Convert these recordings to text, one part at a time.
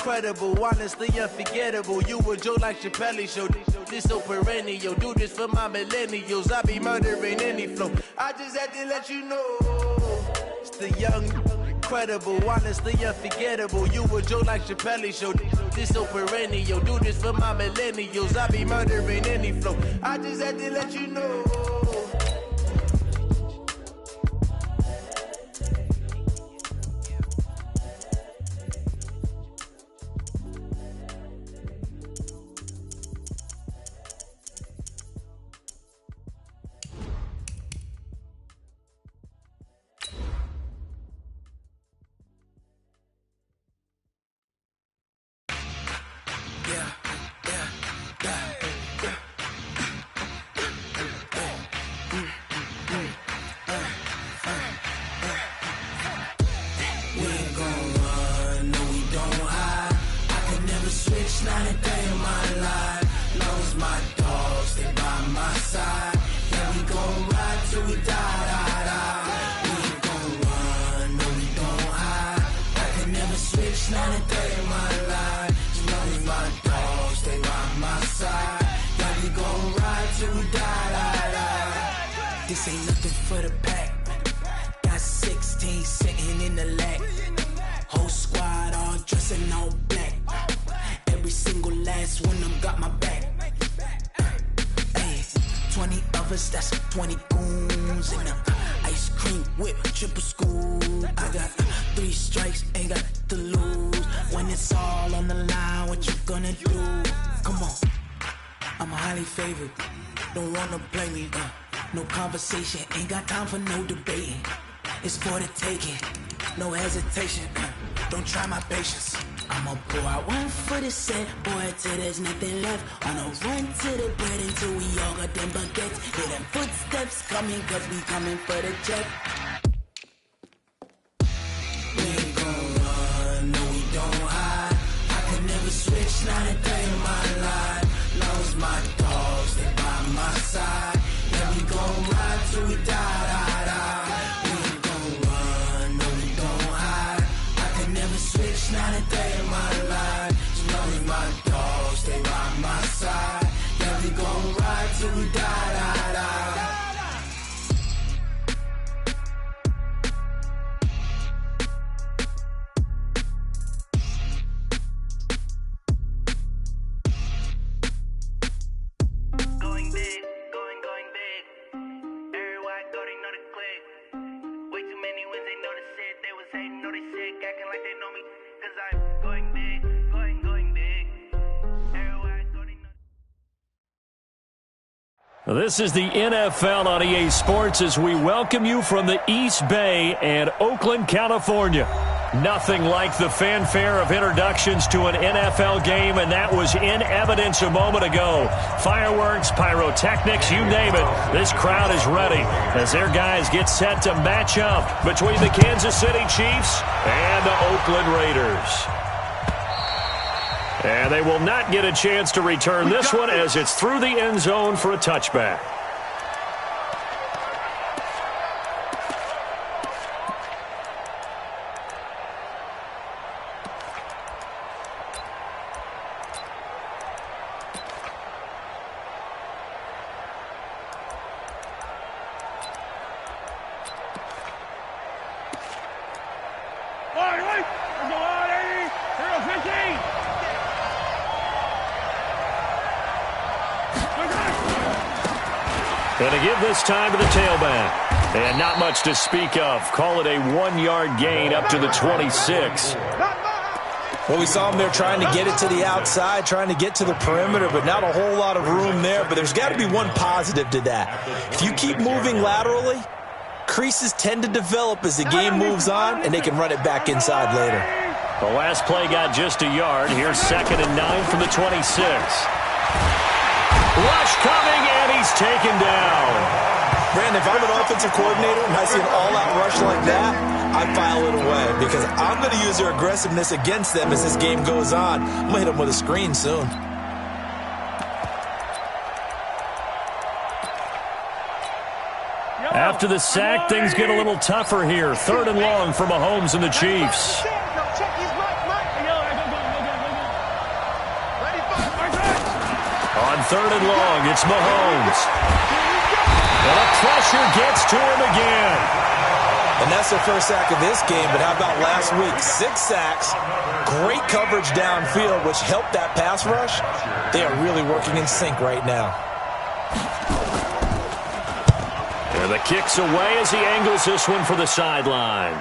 incredible, honestly unforgettable. You a joke like Sharpens show. This so perennial. Do this for my millennials. I be murdering any flow. I just had to let you know. It's the young, incredible, honestly unforgettable. You a joke like Sharpens show. This so perennial. Do this for my millennials. I be murdering any flow. I just had to let you know. This ain't nothing for the pack. Got 16 sitting in the lag. Whole squad all dressing all black. Every single last one of them got my back. Hey, 20 of us, that's 20 goons in the ice cream whip, triple scoop. I got 3 strikes, ain't got to lose. When it's all on the line, what you gonna do? Come on, I'm highly favored. Don't wanna play me, no conversation, ain't got time for no debating. It's for the taking, no hesitation. Don't try my patience. I'ma pour out one for the set, boy, till there's nothing left. On a run to the bread until we all got them baguettes. Hear them footsteps coming, cause we coming for the check. We ain't gon' run, no we don't hide. I could never switch, not a day in my life. Lost my dogs, they by my side. Yeah, we gon' ride till we die. We ain't gon' run, no we don't hide. I could never switch, not a day in my life. As long as my dogs, they by my side. Yeah, we gon' ride till we die. This is the NFL on EA Sports as we welcome you from the East Bay and Oakland, California. Nothing like the fanfare of introductions to an NFL game, and that was in evidence a moment ago. Fireworks, pyrotechnics, you name it. This crowd is ready as their guys get set to match up between the Kansas City Chiefs and the Oakland Raiders. And they will not get a chance to return this one as it's through the end zone for a touchback. Going to give this time to the tailback. And not much to speak of. Call it a 1-yard gain up to the 26. Well, we saw him there trying to get it to the outside, trying to get to the perimeter, but not a whole lot of room there. But there's got to be one positive to that. If you keep moving laterally, creases tend to develop as the game moves on, and they can run it back inside later. The last play got just a yard. Here's 2nd and 9 from the 26. Rush coming, and he's taken down. Brandon, if I'm an offensive coordinator and I see an all-out rush like that, I file it away because I'm going to use their aggressiveness against them as this game goes on. I'm going to hit them with a screen soon. After the sack, things get a little tougher here. 3rd and long for Mahomes and the Chiefs. On 3rd and long, it's Mahomes. And the pressure gets to him again. And that's the first sack of this game, but how about last week? 6 sacks, great coverage downfield, which helped that pass rush. They are really working in sync right now. And the kick's away as he angles this one for the sideline.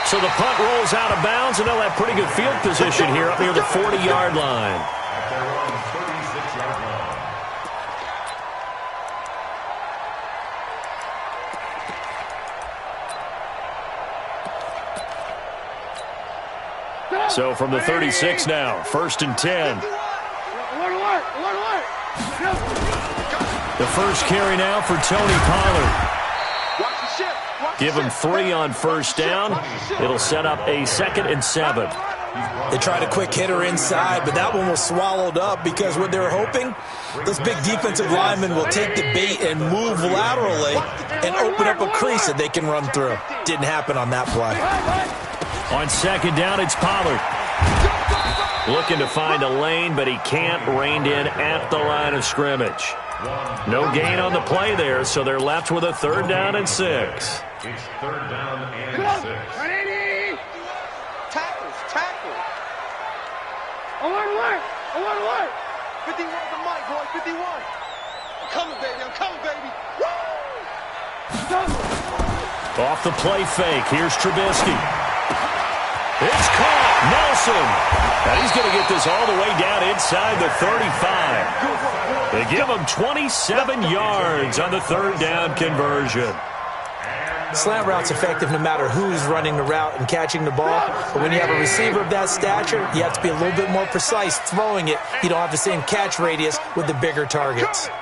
So the punt rolls out of bounds, and they'll have pretty good field position here up near the 40-yard line. So from the 36 now, 1st and 10. The first carry now for Tony Pollard. Give him 3 on 1st down. It'll set up a 2nd and 7. They tried a quick hitter inside, but that one was swallowed up because what they're hoping, this big defensive lineman will take the bait and move laterally and open up a crease that they can run through. Didn't happen on that play. On 2nd down, it's Pollard. Looking to find a lane, but he can't. Reined in at the line of scrimmage. No gain on the play there, so they're left with a 3rd down and 6. It's 3rd down and 6. Tackle. Alert. 51 the mic, boy, 51. I'm coming, baby. Woo! Off the play fake, here's Trubisky. It's caught. Nelson. And he's going to get this all the way down inside the 35. They give him 27 yards on the 3rd down conversion. Slant route's effective no matter who's running the route and catching the ball. But when you have a receiver of that stature, you have to be a little bit more precise throwing it. You don't have the same catch radius with the bigger targets. Hey,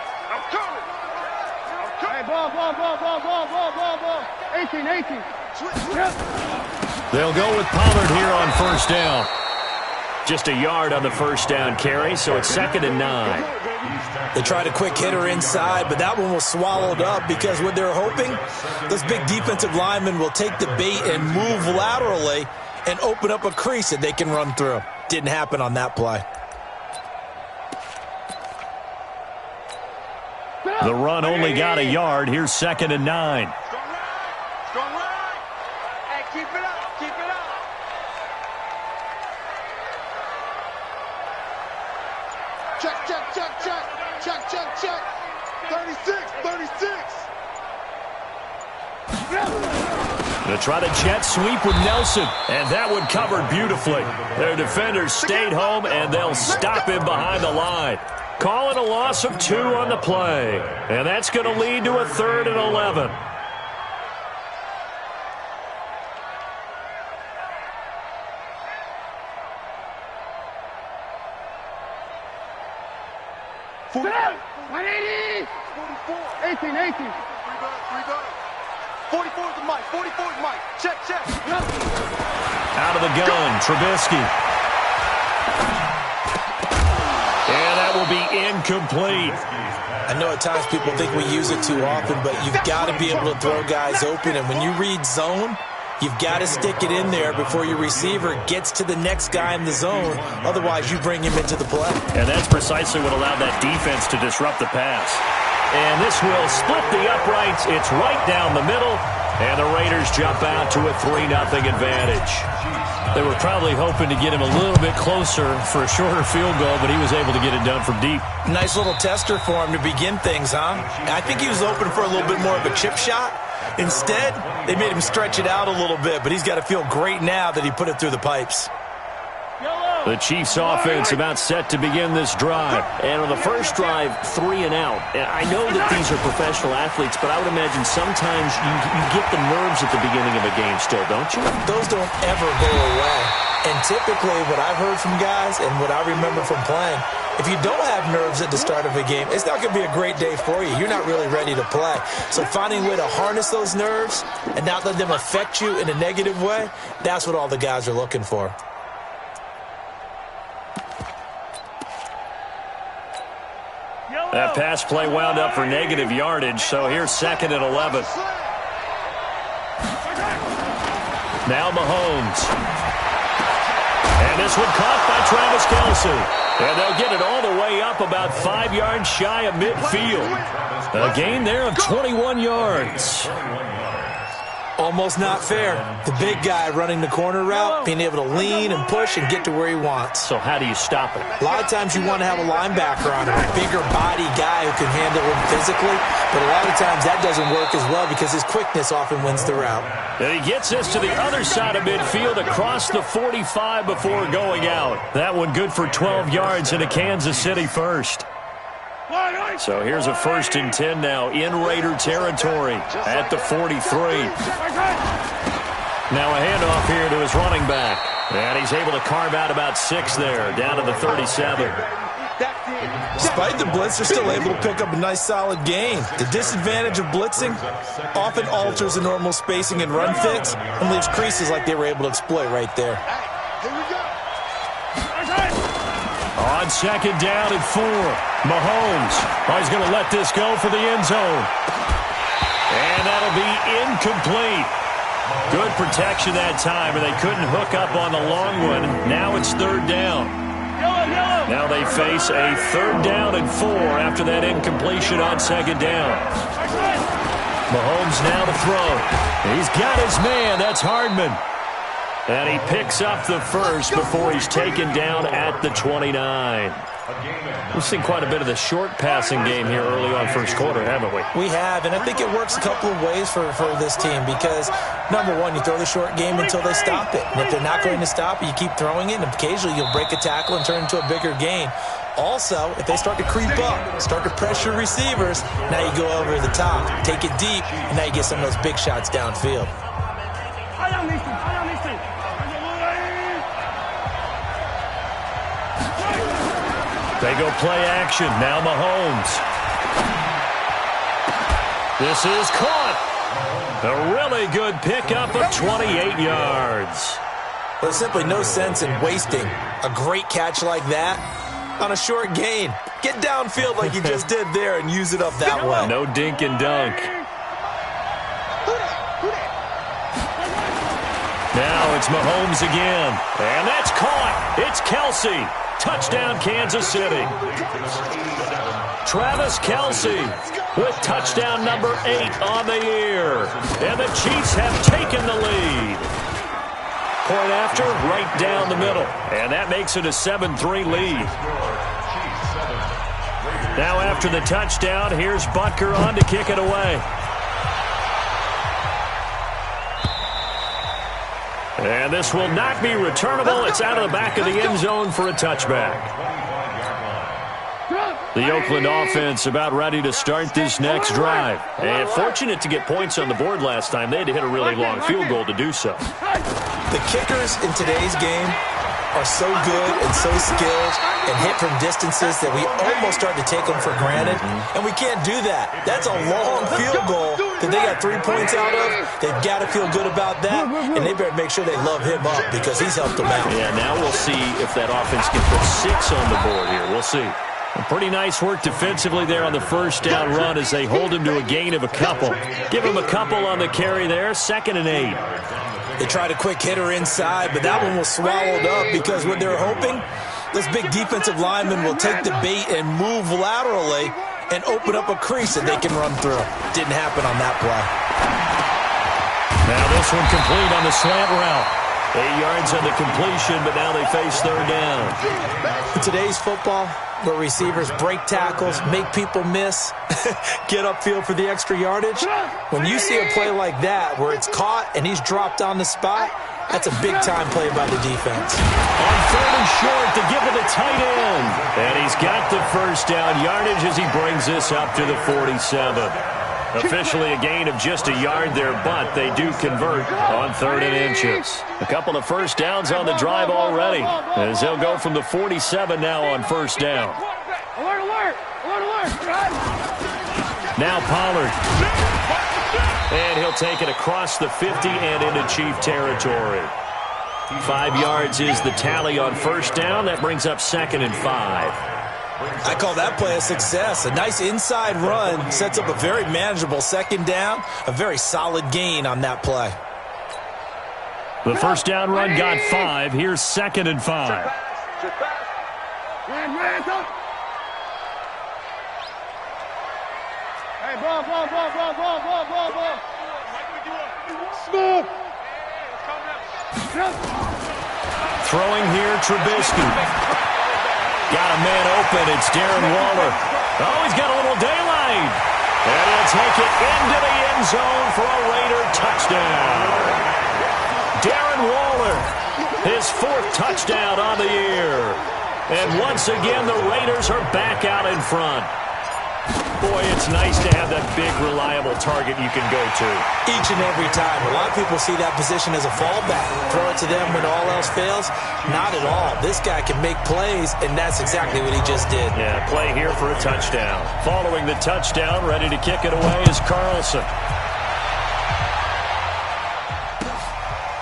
ball. 18. They'll go with Pollard here on 1st down. Just a yard on the 1st down carry, so it's 2nd and 9. They tried a quick hitter inside, but that one was swallowed up because what they're hoping, this big defensive lineman will take the bait and move laterally and open up a crease that they can run through. Didn't happen on that play. The run only got a yard. Here's 2nd and 9. Strong right. Hey, keep it up. Check. 36. To try to jet sweep with Nelson, and that one covered beautifully. Their defenders stayed home, and they'll stop him behind the line. Calling a loss of 2 on the play, and that's going to lead to a 3rd and 11. Check. Out of the gun, Trubisky. And that will be incomplete. I know at times people think we use it too often, but you've got to be able to throw guys open. And when you read zone, you've got to stick it in there before your receiver gets to the next guy in the zone. Otherwise, you bring him into the play. And that's precisely what allowed that defense to disrupt the pass. And this will split the uprights. It's right down the middle. And the Raiders jump out to a 3-0 advantage. They were probably hoping to get him a little bit closer for a shorter field goal, but he was able to get it done from deep. Nice little tester for him to begin things, huh? I think he was open for a little bit more of a chip shot. Instead, they made him stretch it out a little bit, but he's got to feel great now that he put it through the pipes. The Chiefs offense about set to begin this drive. And on the first drive, 3 and out. I know that these are professional athletes, but I would imagine sometimes you get the nerves at the beginning of a game still, don't you? Those don't ever go away. And typically what I've heard from guys and what I remember from playing, if you don't have nerves at the start of a game, it's not going to be a great day for you. You're not really ready to play. So finding a way to harness those nerves and not let them affect you in a negative way, that's what all the guys are looking for. That pass play wound up for negative yardage, so here's 2nd and 11. Now Mahomes. And this one caught by Travis Kelce. And they'll get it all the way up about 5 yards shy of midfield. A gain there of 21 yards. Almost not fair. The big guy running the corner route, being able to lean and push and get to where he wants. So how do you stop it? A lot of times you want to have a linebacker on him, a bigger body guy who can handle him physically. But a lot of times that doesn't work as well because his quickness often wins the route. And he gets this to the other side of midfield across the 45 before going out. That one good for 12 yards into Kansas City first. So here's a 1st and 10 now in Raider territory at the 43. Now a handoff here to his running back. And he's able to carve out about 6 there, down to the 37. Despite the blitz, they're still able to pick up a nice solid gain. The disadvantage of blitzing often alters the normal spacing and run fits and leaves creases like they were able to exploit right there. On 2nd down and 4, Mahomes. He's going to let this go for the end zone. And that'll be incomplete. Good protection that time, and they couldn't hook up on the long one. Now it's 3rd down. Now they face a 3rd down and 4 after that incompletion on 2nd down. Mahomes now to throw. He's got his man. That's Hardman. And he picks up the first before he's taken down at the 29. We've seen quite a bit of the short passing game here early on first quarter, haven't we? We have, and I think it works a couple of ways for this team because, number one, you throw the short game until they stop it. And if they're not going to stop it, you keep throwing it, and occasionally you'll break a tackle and turn it into a bigger gain. Also, if they start to creep up, start to pressure receivers, now you go over the top, take it deep, and now you get some of those big shots downfield. They go play action. Now Mahomes. This is caught. A really good pickup of 28 yards. There's simply no sense in wasting a great catch like that on a short gain. Get downfield like you just did there and use it up that way. No dink and dunk. Now it's Mahomes again. And that's caught. It's Kelce. Touchdown, Kansas City. Travis Kelce with touchdown number 8 on the year. And the Chiefs have taken the lead. Point after, right down the middle. And that makes it a 7-3 lead. Now after the touchdown, here's Butker on to kick it away. And this will not be returnable. It's out of the back of the end zone for a touchback. The Oakland offense about ready to start this next drive. And fortunate to get points on the board last time. They had to hit a really long field goal to do so. The kickers in today's game are so good and so skilled and hit from distances that we almost start to take them for granted. And we can't do that. That's a long field goal that they got 3 points out of. They've got to feel good about that, and they better make sure they love him up because he's helped them out. Yeah, now we'll see if that offense can put 6 on the board here. We'll see. Pretty nice work defensively there on the 1st down run as they hold him to a gain of a couple. Give him a couple on the carry there, 2nd and 8. They tried a quick hitter inside, but that one was swallowed up because what they're hoping, this big defensive lineman will take the bait and move laterally and open up a crease that they can run through. Didn't happen on that play. Now this one complete on the slant route. 8 yards on the completion, but now they face 3rd down. In today's football, where receivers break tackles, make people miss, get upfield for the extra yardage, when you see a play like that where it's caught and he's dropped on the spot, that's a big-time play by the defense. On 3rd and short to give to the tight end. And he's got the 1st down yardage as he brings this up to the 47. Officially a gain of just a yard there, but they do convert on 3rd and inches. A couple of 1st downs on the drive already, as they'll go from the 47 now on 1st down. Alert, alert! Alert, alert! Now Pollard. And he'll take it across the 50 and into Chief territory. 5 yards is the tally on 1st down. That brings up 2nd and 5. I call that play a success. A nice inside run sets up a very manageable 2nd down. A very solid gain on that play. The first down run got 5. Here's 2nd and 5. Throwing here, Trubisky. Got a man open. It's Darren Waller. Oh, he's got a little daylight. And he'll take it into the end zone for a Raider touchdown. Darren Waller, his 4th touchdown on the year. And once again, the Raiders are back out in front. Boy, it's nice to have that big, reliable target you can go to. Each and every time. A lot of people see that position as a fallback. Throw it to them when all else fails. Not at all. This guy can make plays, and that's exactly what he just did. Yeah, play here for a touchdown. Following the touchdown, ready to kick it away is Carlson.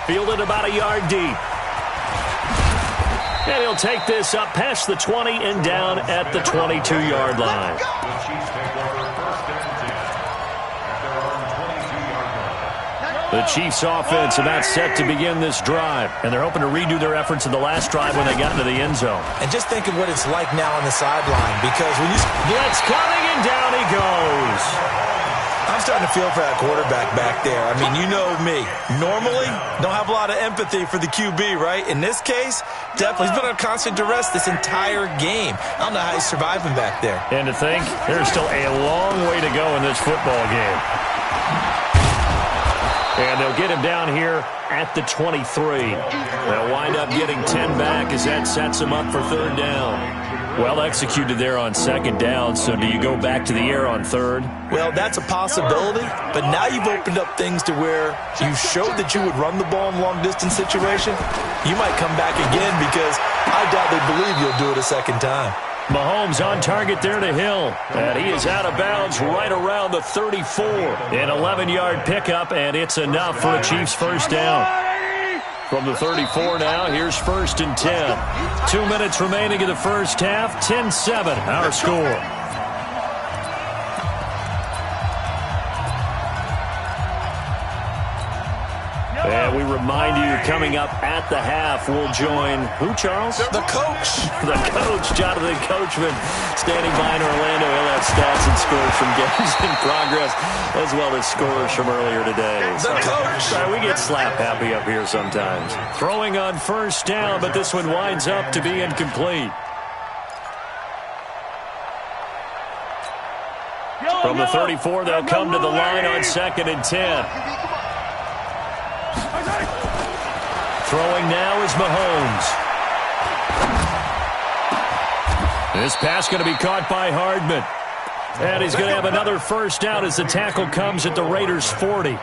Fielded about a yard deep. And he'll take this up past the 20 and down at the 22-yard line. The Chiefs offense about set to begin this drive. And they're hoping to redo their efforts in the last drive when they got into the end zone. And just think of what it's like now on the sideline. Because when you... Blitz coming and down he goes. I'm starting to feel for that quarterback back there. I mean, you know me. Normally, don't have a lot of empathy for the QB, right? In this case, definitely. He's been under constant duress this entire game. I don't know how he's surviving back there. And to think, there's still a long way to go in this football game. And they'll get him down here at the 23. They'll wind up getting 10 back as that sets him up for 3rd down. Well executed there on 2nd down, so do you go back to the air on 3rd? Well, that's a possibility, but now you've opened up things to where you showed that you would run the ball in long-distance situation. You might come back again because I doubt they believe you'll do it a 2nd time. Mahomes on target there to Hill. And he is out of bounds right around the 34. An 11-yard pickup, and it's enough for a Chiefs 1st down. From the 34 now, here's 1st and 10. 2 minutes remaining in the first half. 10-7, our score. And we remind you, coming up at the half, we'll join who, Charles? The coach. The coach, Jonathan Coachman, standing by in Orlando. He'll have stats and scores from games in progress, as well as scores from earlier today. The coach. We get slap happy up here sometimes. Throwing on 1st down, but this one winds up to be incomplete. From the 34, they'll come to the line on 2nd and 10. Throwing now is Mahomes. This pass going to be caught by Hardman. And he's going to have another 1st down as the tackle comes at the Raiders' 40.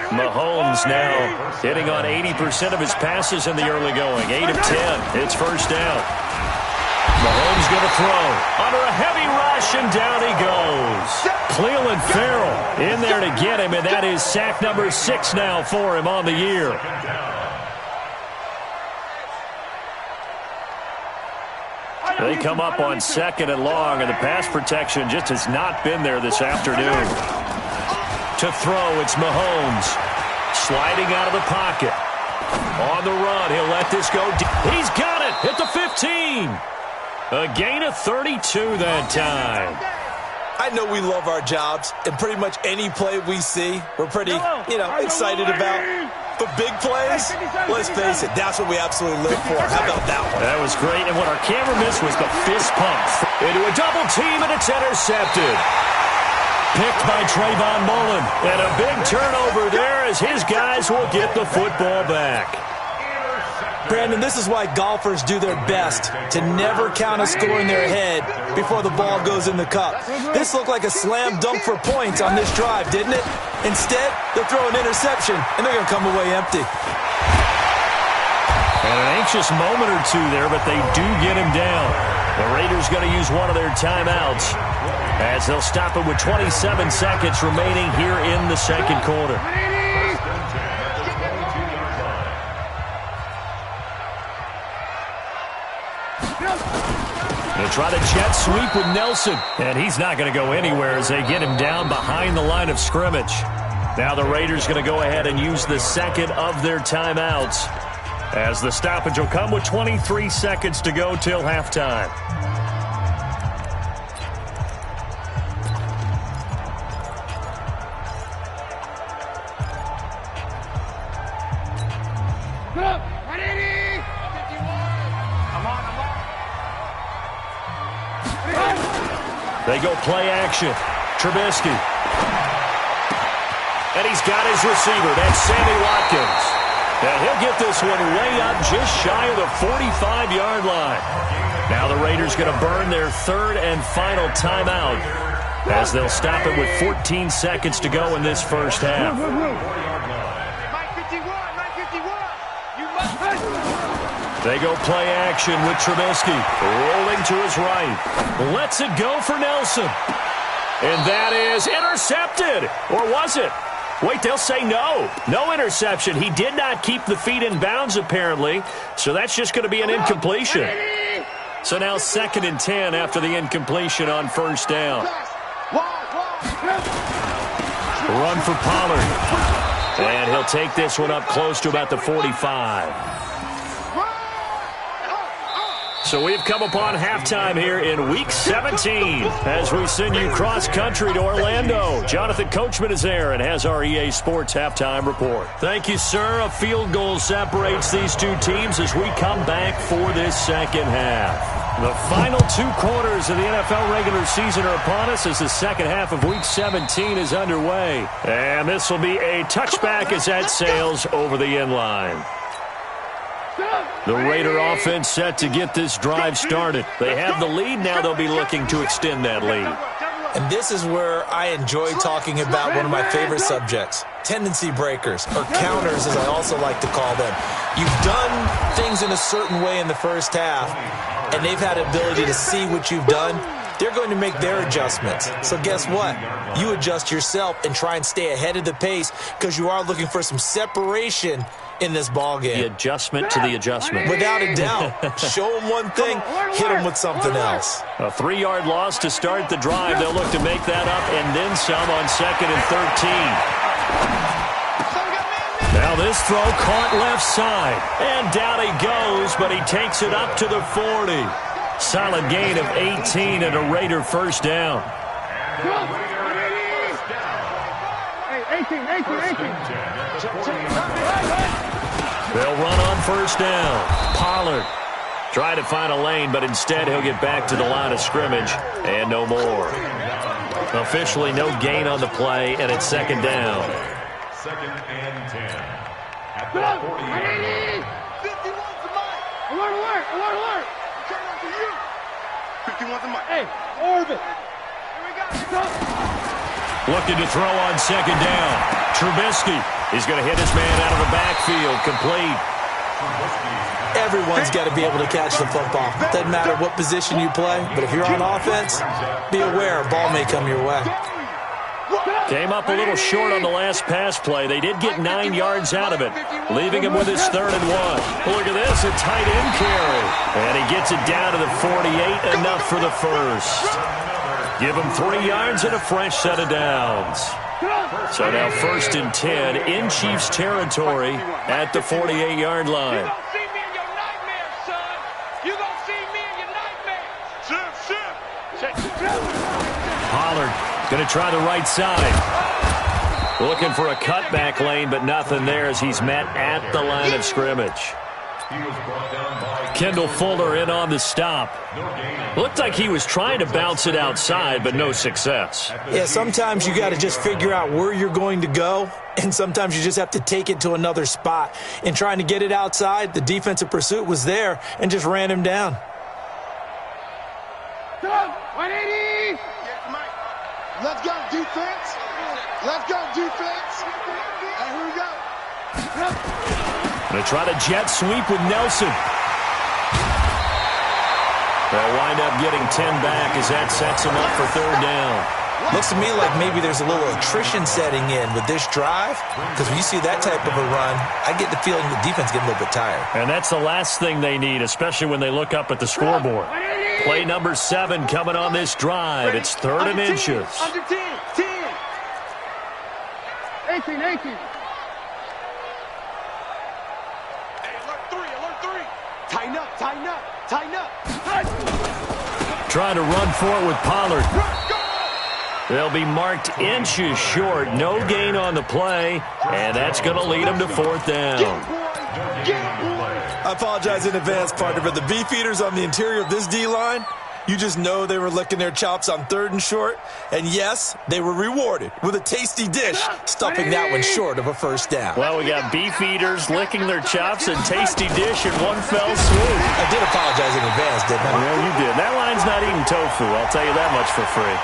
Mahomes now hitting on 80% of his passes in the early going. 8 of 10. It's 1st down. Mahomes going to throw. Under a heavy rush, and down he goes. Cleveland Farrell in there to get him, and that is sack number 6 now for him on the year. They come up on 2nd and long, and the pass protection just has not been there this afternoon. To throw, it's Mahomes. Sliding out of the pocket. On the run, he'll let this go deep. He's got it at the 15. A gain of 32 that time. I know we love our jobs, and pretty much any play we see, we're pretty, excited about. But big plays, let's face it, that's what we absolutely live for. How about that one? That was great, and what our camera missed was the fist pump. Into a double team, and it's intercepted. Picked by Trayvon Mullen. And a big turnover there as his guys will get the football back. Brandon, this is why golfers do their best to never count a score in their head before the ball goes in the cup. This looked like a slam dunk for points on this drive, didn't it? Instead, they'll throw an interception, and they're going to come away empty. And an anxious moment or two there, but they do get him down. The Raiders going to use one of their timeouts as they'll stop it with 27 seconds remaining here in the 2nd quarter. They try to jet sweep with Nelson, and he's not going to go anywhere as they get him down behind the line of scrimmage. Now the Raiders going to go ahead and use the second of their timeouts, as the stoppage will come with 23 seconds to go till halftime. They go play action. Trubisky. And he's got his receiver. That's Sammy Watkins. And he'll get this one way up just shy of the 45-yard line. Now the Raiders going to burn their third and final timeout, as they'll stop it with 14 seconds to go in this first half. They go play action with Trubisky, rolling to his right. Lets it go for Nelson. And that is intercepted. Or was it? Wait, they'll say no. No interception. He did not keep the feet in bounds, apparently. So that's just going to be an incompletion. So now 2nd and 10 after the incompletion on first down. Run for Pollard. And he'll take this one up close to about the 45. So we've come upon halftime here in Week 17 as we send you cross-country to Orlando. Jonathan Coachman is there and has our EA Sports halftime report. Thank you, sir. A field goal separates these two teams as we come back for this second half. The final 2 quarters of the NFL regular season are upon us as the second half of Week 17 is underway. And this will be a touchback as that sails over the end line. The Raider offense set to get this drive started. They have the lead. Now they'll be looking to extend that lead. And this is where I enjoy talking about one of my favorite subjects, tendency breakers, or counters as I also like to call them. You've done things in a certain way in the first half, and they've had the ability to see what you've done. They're going to make their adjustments. So guess what? You adjust yourself and try and stay ahead of the pace because you are looking for some separation in this ball game. The adjustment to the adjustment. Without a doubt. Show them one thing, hit them with something else. A 3-yard loss to start the drive. They'll look to make that up and then some on 2nd and 13. Now this throw caught left side. And down he goes, but he takes it up to the 40. Solid gain of 18 and a Raider first down. 18. They'll run on first down. Pollard trying to find a lane, but instead he'll get back to the line of scrimmage and no more. Officially no gain on the play, and it's 2nd down. 2nd and 10. At the 48. 51's the mic. Alert. Turn on to you. 51's the mic. Hey, orbit. Here we go. Looking to throw on 2nd down. Trubisky is going to hit his man out of the backfield. Complete. Everyone's got to be able to catch the football. Doesn't matter what position you play, but if you're on offense, be aware a ball may come your way. Came up a little short on the last pass play. They did get 9 yards out of it, leaving him with his 3rd and 1. Look at this, a tight end carry. And he gets it down to the 48, enough for the first. Give him 3 yards and a fresh set of downs. So now 1st and 10 in Chiefs territory at the 48-yard line. You gonna see me in your nightmares, son. You gonna see me in your nightmares. Pollard going to try the right side. Looking for a cutback lane, but nothing there as he's met at the line of scrimmage. Kendall Fuller in on the stop. Looked like he was trying to bounce it outside, but no success. Yeah, sometimes you got to just figure out where you're going to go, and sometimes you just have to take it to another spot. In trying to get it outside, the defensive pursuit was there and just ran him down. 180. Let's go, defense. Let's go, defense. And here we go. Going to try to jet sweep with Nelson. They'll wind up getting 10 back as that sets them up for 3rd down. Looks to me like maybe there's a little attrition setting in with this drive, because when you see that type of a run, I get the feeling the defense getting a little bit tired. And that's the last thing they need, especially when they look up at the scoreboard. Play number 7 coming on this drive. It's 3rd and inches. Under 10. 10. 18. 18. Hey, alert three. Tighten up. Trying to run for it with Pollard. They'll be marked inches short. No gain on the play, and that's going to lead them to fourth down. I apologize in advance, partner, but the beefeaters on the interior of this D-line, you just know they were licking their chops on 3rd and short. And yes, they were rewarded with a tasty dish, stuffing that one short of a first down. Well, we got beefeaters licking their chops and tasty dish in one fell swoop. I did apologize in advance, didn't I? Well, you did. That line's not eating tofu, I'll tell you that much for free.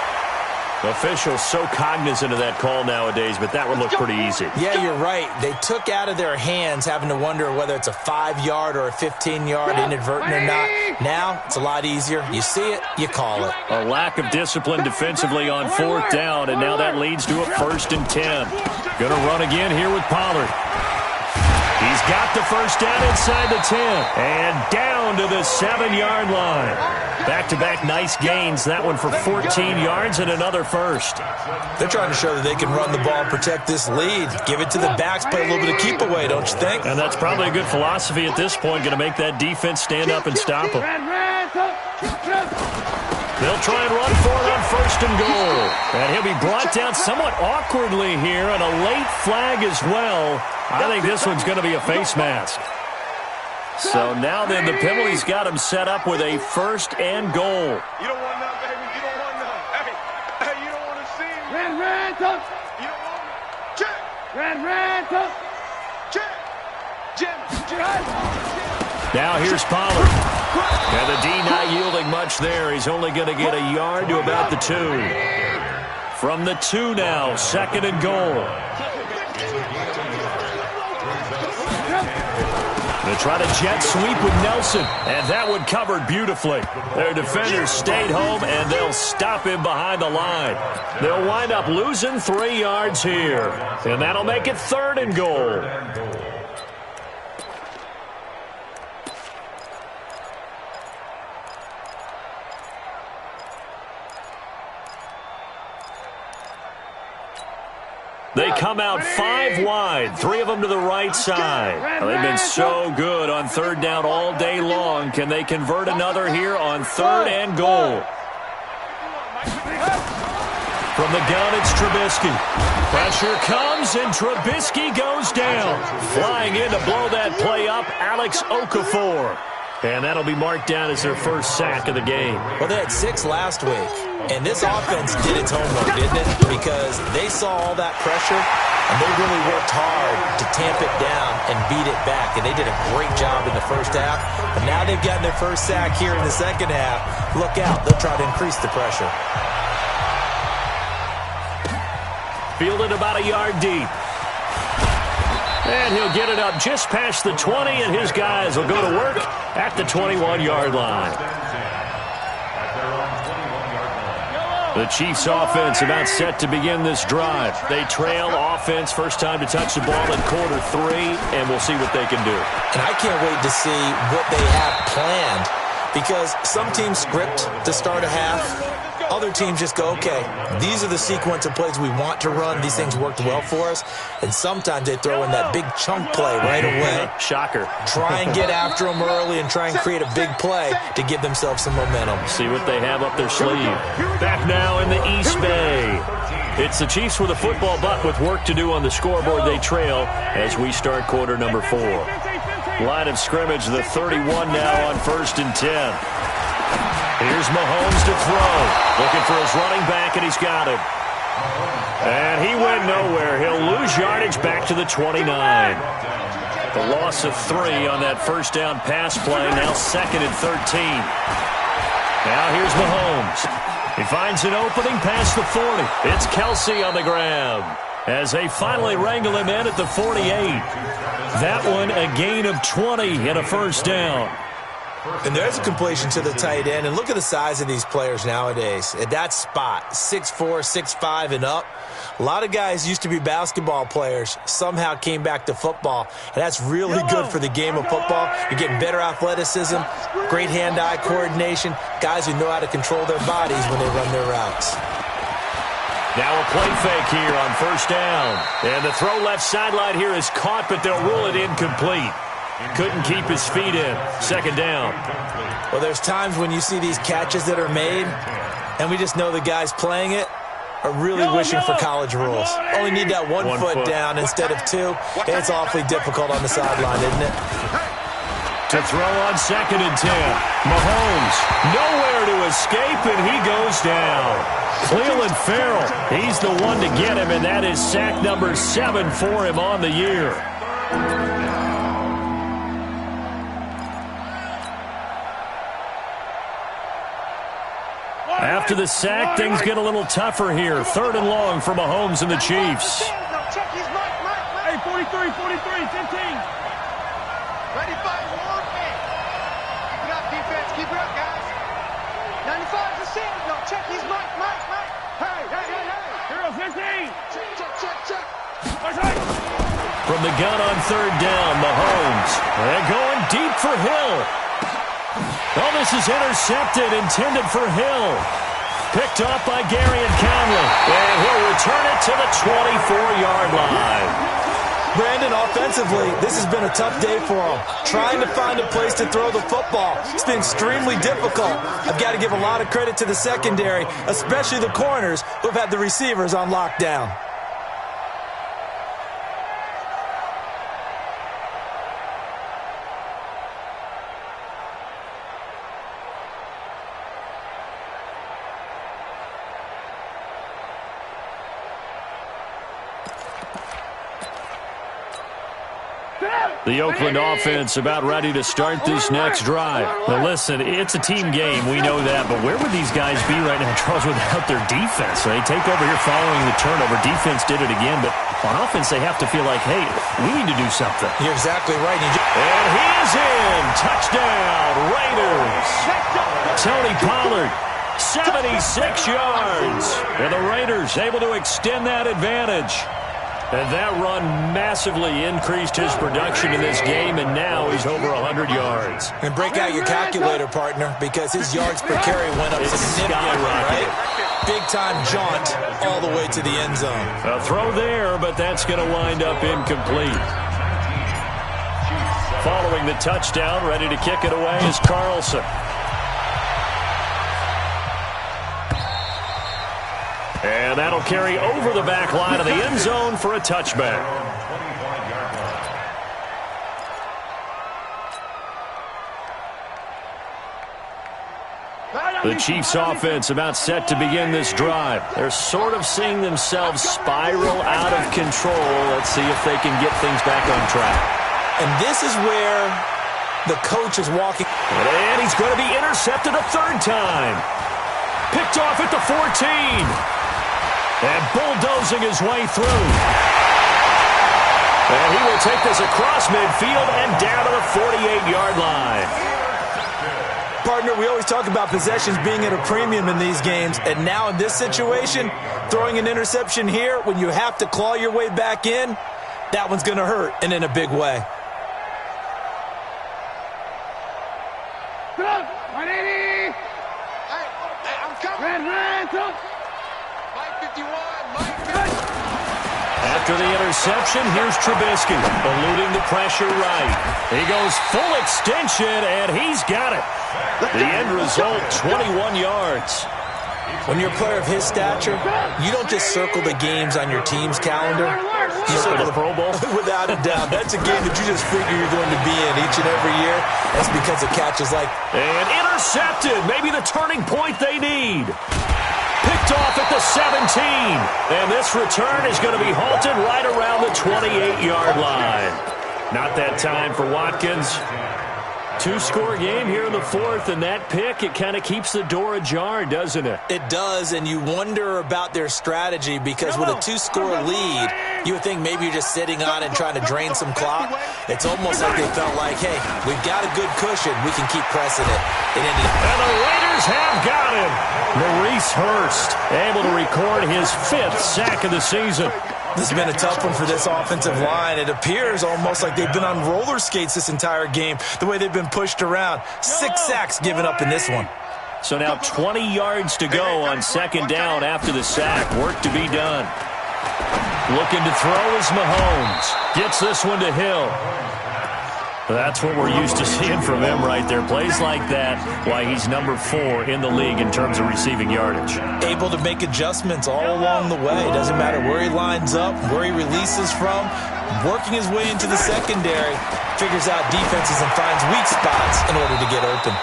Officials so cognizant of that call nowadays, but that would look pretty easy. Yeah, you're right. They took out of their hands having to wonder whether it's a 5-yard or a 15-yard, inadvertent or not. Now, it's a lot easier. You see it, you call it. A lack of discipline defensively on 4th down, and now that leads to a 1st and 10. Gonna run again here with Pollard. He's got the first down inside the 10, and down to the 7-yard line. Back-to-back nice gains, that one for 14 yards and another first. They're trying to show that they can run the ball and protect this lead. Give it to the backs, play a little bit of keep away, don't you think? And that's probably a good philosophy at this point, going to make that defense stand up and stop them. They'll try and run for it on 1st and goal. And he'll be brought down somewhat awkwardly here, and a late flag as well. I think this one's going to be a face mask. So now then, the penalty's got him set up with a 1st and goal. You don't want none, baby. You don't want none. Hey, you don't want to see me. Red, up. You don't want me. Check. Red, up. Check. Jim. Now here's Pollard. And the D not yielding much there. He's only going to get a yard to about the 2. From the 2 now, 2nd and goal. They try to jet sweep with Nelson, and that one covered beautifully. Their defenders stayed home, and they'll stop him behind the line. They'll wind up losing 3 yards here, and that'll make it 3rd and goal. They come out 5 wide, 3 of them to the right side. They've been so good on 3rd down all day long. Can they convert another here on 3rd and goal? From the gun, it's Trubisky. Pressure comes, and Trubisky goes down. Flying in to blow that play up, Alex Okafor. And that'll be marked down as their first sack of the game. Well, they had 6 last week. And this offense did its homework, didn't it? Because they saw all that pressure, and they really worked hard to tamp it down and beat it back. And they did a great job in the first half. But now they've gotten their first sack here in the second half. Look out. They'll try to increase the pressure. Fielded about a yard deep. And he'll get it up just past the 20, and his guys will go to work at the 21-yard line. The Chiefs offense about set to begin this drive. They trail offense, first time to touch the ball in quarter 3, and we'll see what they can do. And I can't wait to see what they have planned, because some teams script to start a half. Other teams just go, okay, these are the sequence of plays we want to run. These things worked well for us. And sometimes they throw in that big chunk play right away. Shocker. Try and get after them early and try and create a big play to give themselves some momentum. See what they have up their sleeve. Back now in the East Bay. It's the Chiefs with a football, but with work to do on the scoreboard. They trail as we start quarter number 4. Line of scrimmage, the 31 now on 1st and 10. Here's Mahomes to throw. Looking for his running back, and he's got him. And he went nowhere. He'll lose yardage back to the 29. The loss of 3 on that first down pass play. Now 2nd and 13. Now here's Mahomes. He finds an opening past the 40. It's Kelsey on the grab as they finally wrangle him in at the 48. That one a gain of 20 and a first down. And there's a completion to the tight end. And look at the size of these players nowadays. At that spot, 6'4", 6'5", and up. A lot of guys used to be basketball players, somehow came back to football. And that's really good for the game of football. You're getting better athleticism, great hand-eye coordination, guys who know how to control their bodies when they run their routes. Now a play fake here on first down. And the throw left sideline here is caught, but they'll rule it incomplete. Couldn't keep his feet in. Second down. Well, there's times when you see these catches that are made, and we just know the guys playing it are really wishing for college rules. Only need that one foot down instead of two. It's awfully difficult on the sideline, isn't it? To throw on second and 10. Mahomes, nowhere to escape, and he goes down. Cleveland Farrell, he's the one to get him, and that is sack number 7 for him on the year. After the sack, things get a little tougher here. 3rd and long for Mahomes and the Chiefs. Hey, 43, 43, 15. Ready, fire, one, hey. Keep it up, defense. Keep it up, guys. 95 to 6. No, check his mic. Hey. Hero 15. Check. From the gun on 3rd down, Mahomes. They're going deep for Hill. Oh, this is intercepted, intended for Hill. Picked off by Gary and Conley. And he'll return it to the 24-yard line. Brandon, offensively, this has been a tough day for him. Trying to find a place to throw the football. It's been extremely difficult. I've got to give a lot of credit to the secondary, especially the corners who have had the receivers on lockdown. The Oakland offense about ready to start this next drive. Now listen, it's a team game. We know that. But where would these guys be right now, Charles, without their defense? They take over here following the turnover. Defense did it again. But on offense, they have to feel like, hey, we need to do something. You're exactly right. And he is in. Touchdown, Raiders. Tony Pollard, 76 yards. And the Raiders able to extend that advantage. And that run massively increased his production in this game, and now he's over 100 yards. And break out your calculator, partner, because his yards per carry went up significantly, right? Big-time jaunt all the way to the end zone. A throw there, but that's going to wind up incomplete. Following the touchdown, ready to kick it away is Carlson. And that'll carry over the back line of the end zone for a touchback. The Chiefs offense about set to begin this drive. They're sort of seeing themselves spiral out of control. Let's see if they can get things back on track. And this is where the coach is walking. And he's going to be intercepted a 3rd time. Picked off at the 14. And bulldozing his way through. And he will take this across midfield and down to the 48-yard line. Partner, we always talk about possessions being at a premium in these games. And now in this situation, throwing an interception here when you have to claw your way back in, that one's going to hurt, and in a big way. Hey, I'm coming. Red, After the interception, here's Trubisky, eluding the pressure right. He goes full extension, and he's got it. The end result, 21 yards. When you're a player of his stature, you don't just circle the games on your team's calendar. You circle the Pro Bowl? Without a doubt. That's a game that you just figure you're going to be in each and every year. That's because of catches like... And intercepted, maybe the turning point they need. Picked off at the 17. And this return is going to be halted right around the 28-yard line. Not that time for Watkins. 2-score game here in the 4th, and that pick, it kind of keeps the door ajar, doesn't it? It does, and you wonder about their strategy because with a 2-score lead, you would think maybe you're just sitting on it and trying to drain some clock. It's almost like they felt like, hey, we've got a good cushion. We can keep pressing it. And the Raiders have got him. Maurice Hurst able to record his 5th sack of the season. This has been a tough one for this offensive line. It appears almost like they've been on roller skates this entire game, the way they've been pushed around. 6 sacks given up in this one. So now 20 yards to go on second down after the sack. Work to be done. Looking to throw is Mahomes. Gets this one to Hill. That's what we're used to seeing from him right there. Plays like that, why he's number 4 in the league in terms of receiving yardage. Able to make adjustments all along the way. Doesn't matter where he lines up, where he releases from. Working his way into the secondary. Figures out defenses and finds weak spots in order to get open.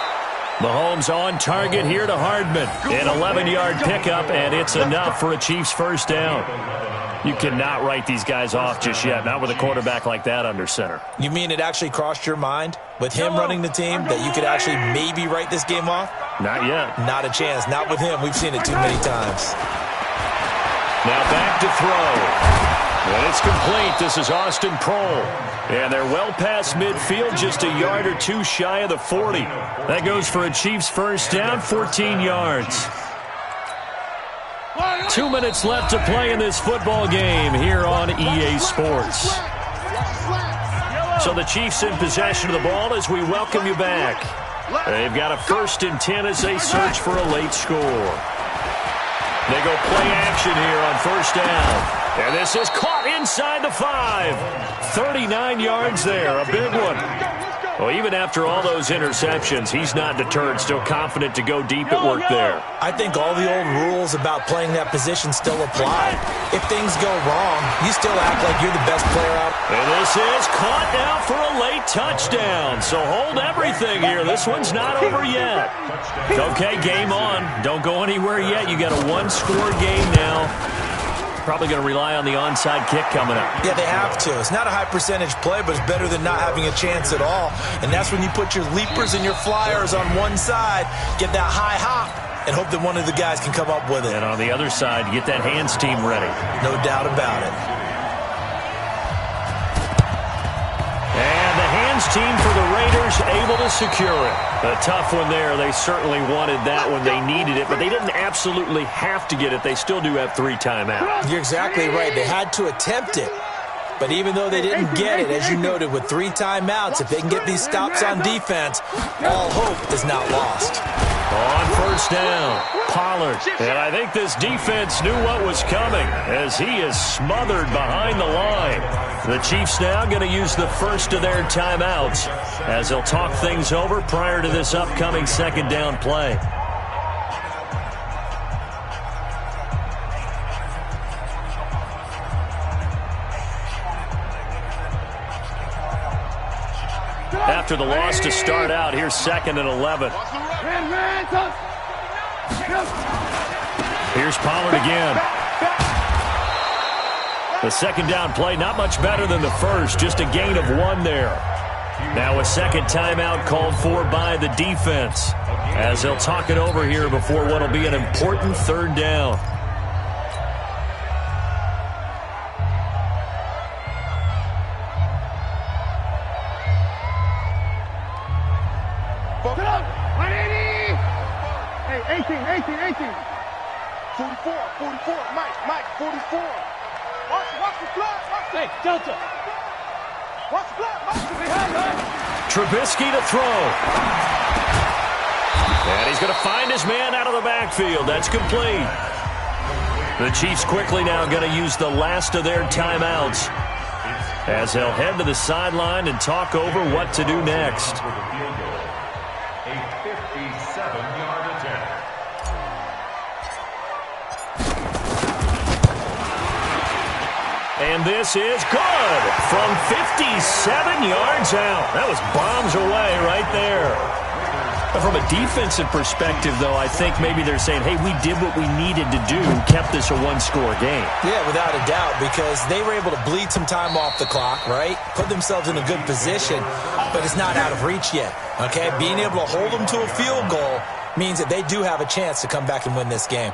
Mahomes on target here to Hardman. An 11-yard pickup, and it's enough for a Chiefs first down. You cannot write these guys off just yet, not with a quarterback like that under center. You mean it actually crossed your mind with him running the team that you could actually maybe write this game off? Not yet. Not a chance. Not with him. We've seen it too many times. Now back to throw. When it's complete, this is Austin Prohl. And they're well past midfield, just a yard or two shy of the 40. That goes for a Chiefs first down, 14 yards. 2 minutes left to play in this football game here on EA Sports. So the Chiefs in possession of the ball as we welcome you back. They've got a 1st and 10 as they search for a late score. They go play action here on first down. And this is caught inside the 5. 39 yards there, a big one. Well, even after all those interceptions, he's not deterred, still confident to go deep at work there. I think all the old rules about playing that position still apply. If things go wrong, you still act like you're the best player out. And this is caught now for a late touchdown. So hold everything here. This one's not over yet. Okay, game on. Don't go anywhere yet. You got a one-score game now. Probably going to rely on the onside kick coming up. Yeah, they have to. It's not a high percentage play, but it's better than not having a chance at all. And that's when you put your leapers and your flyers on one side, get that high hop, and hope that one of the guys can come up with it. And on the other side, get that hands team ready. No doubt about it. And the hands team for the Raiders able to secure it. A tough one there. They certainly wanted that when they needed it, but they didn't absolutely have to get it. They still do have 3 timeouts. You're exactly right. They had to attempt it. But even though they didn't get it, as you noted, with 3 timeouts, if they can get these stops on defense, all hope is not lost. On first down, Pollard. And I think this defense knew what was coming as he is smothered behind the line. The Chiefs now going to use the first of their timeouts as they'll talk things over prior to this upcoming second down play. After the loss to start out, here's 2nd and 11. Here's Pollard again. The second down play, not much better than the first, just a gain of 1 there. Now a second timeout called for by the defense as they'll talk it over here before what will be an important 3rd down. Hey, 18. 44, Mike, 44. Watch the flag. Hey, Delta. Watch the flag, Mike. Trubisky to throw. And he's going to find his man out of the backfield. That's complete. The Chiefs quickly now going to use the last of their timeouts as they'll head to the sideline and talk over what to do next. A 57-yard attempt. And this is good from 57 yards out. That was bombs away right there. From a defensive perspective, though, I think maybe they're saying, hey, we did what we needed to do, kept this a one-score game. Yeah, without a doubt, because they were able to bleed some time off the clock, right? Put themselves in a good position, but it's not out of reach yet, okay? Being able to hold them to a field goal means that they do have a chance to come back and win this game.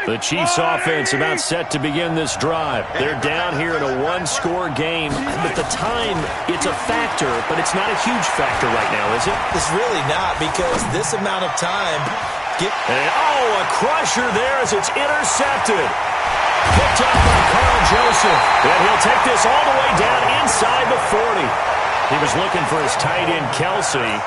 The Chiefs offense about set to begin this drive. They're down here in a one-score game, but the time, it's a factor, but it's not a huge factor right now, is it? It's really not, because this amount of time a crusher there as it's intercepted. Picked up by Carl Joseph. And he'll take this all the way down inside the 40. He was looking for his tight end, Kelsey.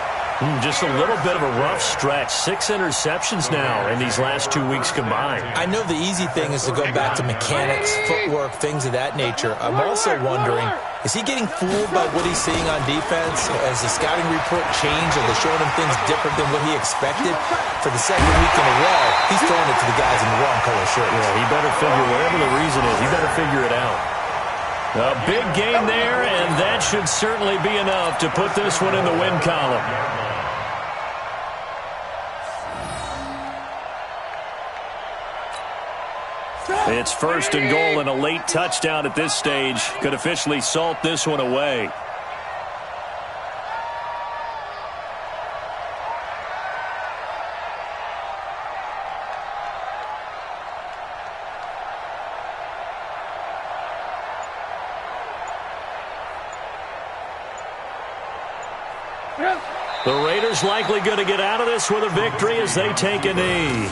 Just a little bit of a rough stretch. 6 interceptions now in these last 2 weeks combined. I know the easy thing is to go back to mechanics, footwork, things of that nature. I'm also wondering, is he getting fooled by what he's seeing on defense? Has the scouting report changed? Are they showing him things different than what he expected? For the second week in a row, he's throwing it to the guys in the wrong color shirts. Yeah, he better figure, whatever the reason is, he better figure it out. A big game there, and that should certainly be enough to put this one in the win column. It's 1st and goal, and a late touchdown at this stage could officially salt this one away. The Raiders likely going to get out of this with a victory as they take a knee.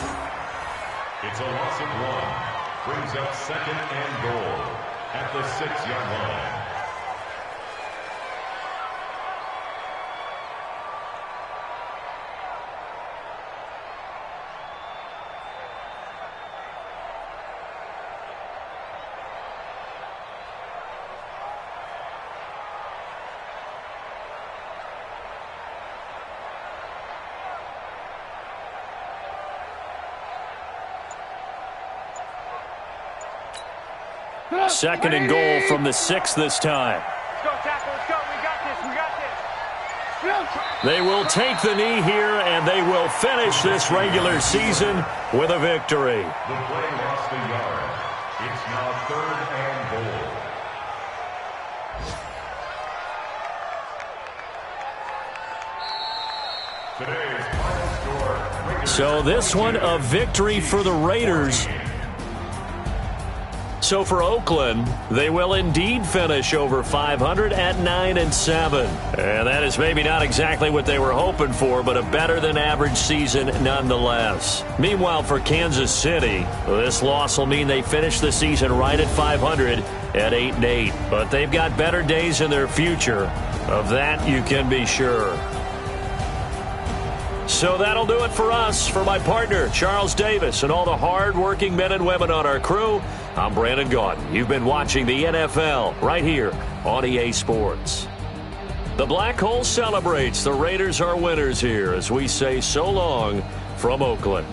It's a loss of 1. Brings up 2nd and goal at the 6-yard line. Second and goal from the 6 this time. Let's go, tackle. Let's go. We got this. We got this. They will take the knee here, and they will finish this regular season with a victory. The play lost a yard. It's now 3rd and goal. Today's final score. So this one, a victory for the Raiders. So for Oakland, they will indeed finish over 500 at 9-7. And that is maybe not exactly what they were hoping for, but a better than average season nonetheless. Meanwhile, for Kansas City, this loss will mean they finish the season right at 500 at 8-8. But they've got better days in their future. Of that, you can be sure. So that'll do it for us. For my partner, Charles Davis, and all the hard-working men and women on our crew, I'm Brandon Gaudin. You've been watching the NFL right here on EA Sports. The Black Hole celebrates. The Raiders are winners here as we say so long from Oakland.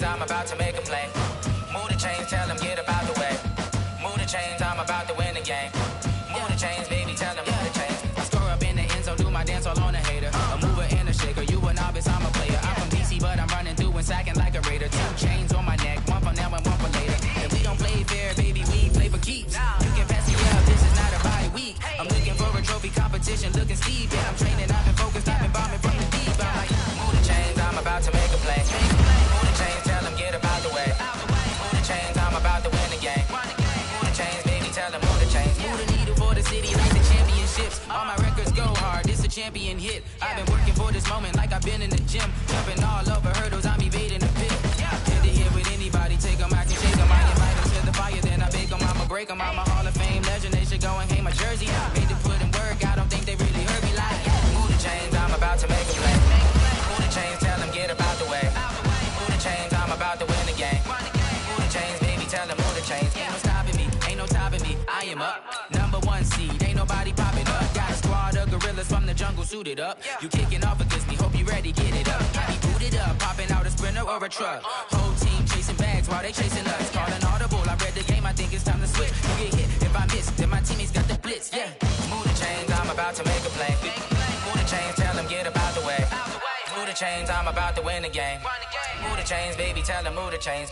I'm about to make a play. Move the chains, tell them get about the way. Move the chains, I'm about to win the game. Move the chains, baby, tell them move the chains. I score up in the end zone, do my dance all on a hater. A mover and a shaker, you a novice, I'm a player. I'm from DC, but I'm running through and sacking like a Raider. 2 chains on my neck, one for now and one for later. If we don't play fair, baby, we play for keeps. You can pass me up, this is not a bye week. I'm looking for a trophy competition, looking steep. Yeah, I'm training, I've been focused, I've been bombing from the deep. I'm like, move the chains, I'm about to make a play. Move the chains, tell them get about the way. Move the chains, I'm about to win the game. Move the chains, baby, tell them move the chains. Move the needle for the city like the championships. All my records go hard, this a champion hit. I've been working for this moment like I've been in the gym. Jumping all over hurdles, I'm evading the pit. Head to head with anybody, take them, I can shake them. I invite them to the fire, then I bake them, I'ma break them. I'm a Hall of Fame legend, they should go and hang my jersey. Made to put in work, I don't think they really heard me like. Move the chains, I'm about to make a play. Move the chains, tell them get about the way. Move the chains, I'm about to win the game. Move the chains, baby, tell them move the chains. Ain't no stopping me, ain't no topping me. I am up, #1 seed, ain't nobody popping up. Got a squad of gorillas from the jungle suited up. You kicking off against me, hope you ready, get it up. I be booted up, popping out a sprinter or a truck. Whole team chasing hits while they chasing us. Calling audible, I read the game, I think it's time to switch. You get hit if I miss, then my teammates got the blitz, yeah. Move the chains, I'm about to make a play. Move the chains, tell them get about the way. Move the chains, I'm about to win the game. Move the chains, baby, tell them move the chains.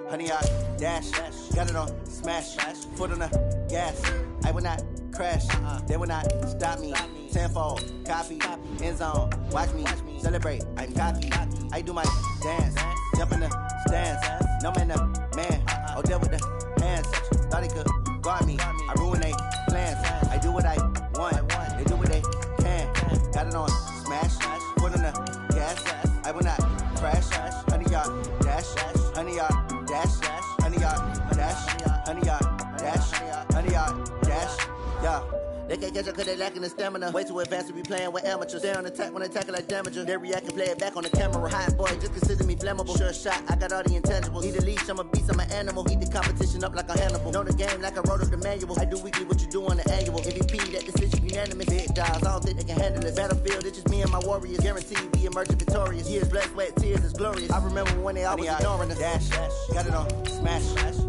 Honey, I dash, got it on smash, foot on the gas. I will not crash, they will not stop me. Tenfold, copy, end zone, watch me celebrate. I'm cocky, I do my dance, jump in the stands. No man, man, I'll deal with the hands. Thought he could guard me, I ruin they plans. I do what I want, they do what they can. Got it on smash, foot on the gas. I will not crash, honey, y'all dash, honey, y'all dash, honey, y'all dash, honey, y'all dash, honey, y'all dash, yeah. They can't catch up cause they lacking the stamina. Way too advanced to be playing with amateurs. Stay on attack when they tackle like damager. They react and play it back on the camera. Hot boy, just consider me flammable. Sure shot, I got all the intangibles. Need a leash, I'm a beast, I'm an animal. Eat the competition up like a Hannibal. Know the game like I wrote up the manual. I do weekly what you do on the annual. MVP, that decision unanimous. Big dogs, I don't think they can handle it. Battlefield, it's just me and my warriors. Guaranteed we emerging victorious. Years, blood, sweat, tears, it's glorious. I remember when they always ignoring us. Dash, got it on smash,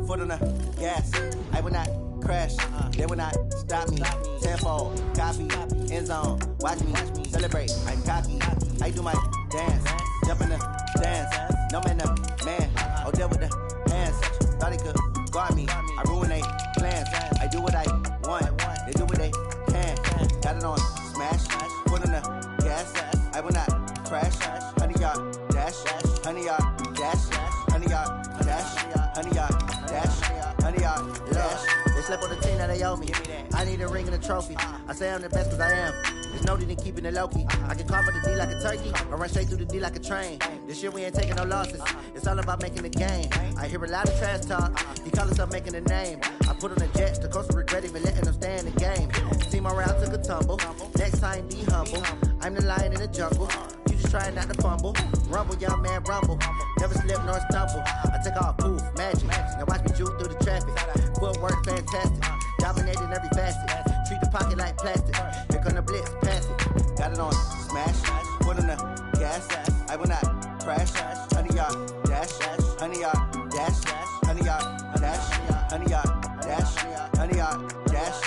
foot on the gas. I will not crash, they will not stop me. Tenfold, copy, end zone, watch me celebrate. I'm cocky, I do my dance, jump in the stands. No man, man, I'll deal with the hands. Thought he could guard me, I ruin they plans. I do what I want, they do what they can. Got it on smash, foot on the gas. I will not crash, honey, y'all dash, honey, y'all dash, honey, y'all dash, honey, y'all dash, honey, y'all dash. They slept on the team that they owe me. I need a ring and a trophy. I say I'm the best cause I am. There's no need in keeping it low-key. I can carve up the D like a turkey or run straight through the D like a train. This year we ain't taking no losses. It's all about making the game. I hear a lot of trash talk. He call himself making a name. I put on the jets. The coach will regret even letting them stay in the game. Team around took a tumble. Next time be humble. I'm the lion in the jungle. You just trying not to fumble. Rumble, young man, rumble. Never slip nor stumble. I take off, poof, magic. Now watch me juke through the traffic. Footwork fantastic. Dominating every facet. Treat the pocket like plastic. Here come the blitz, pass it. Got it on smash. Foot on the gas. I will not crash. Honey, y'all dash. Honey, y'all dash. Honey, y'all dash. Honey, y'all dash. Honey, y'all dash.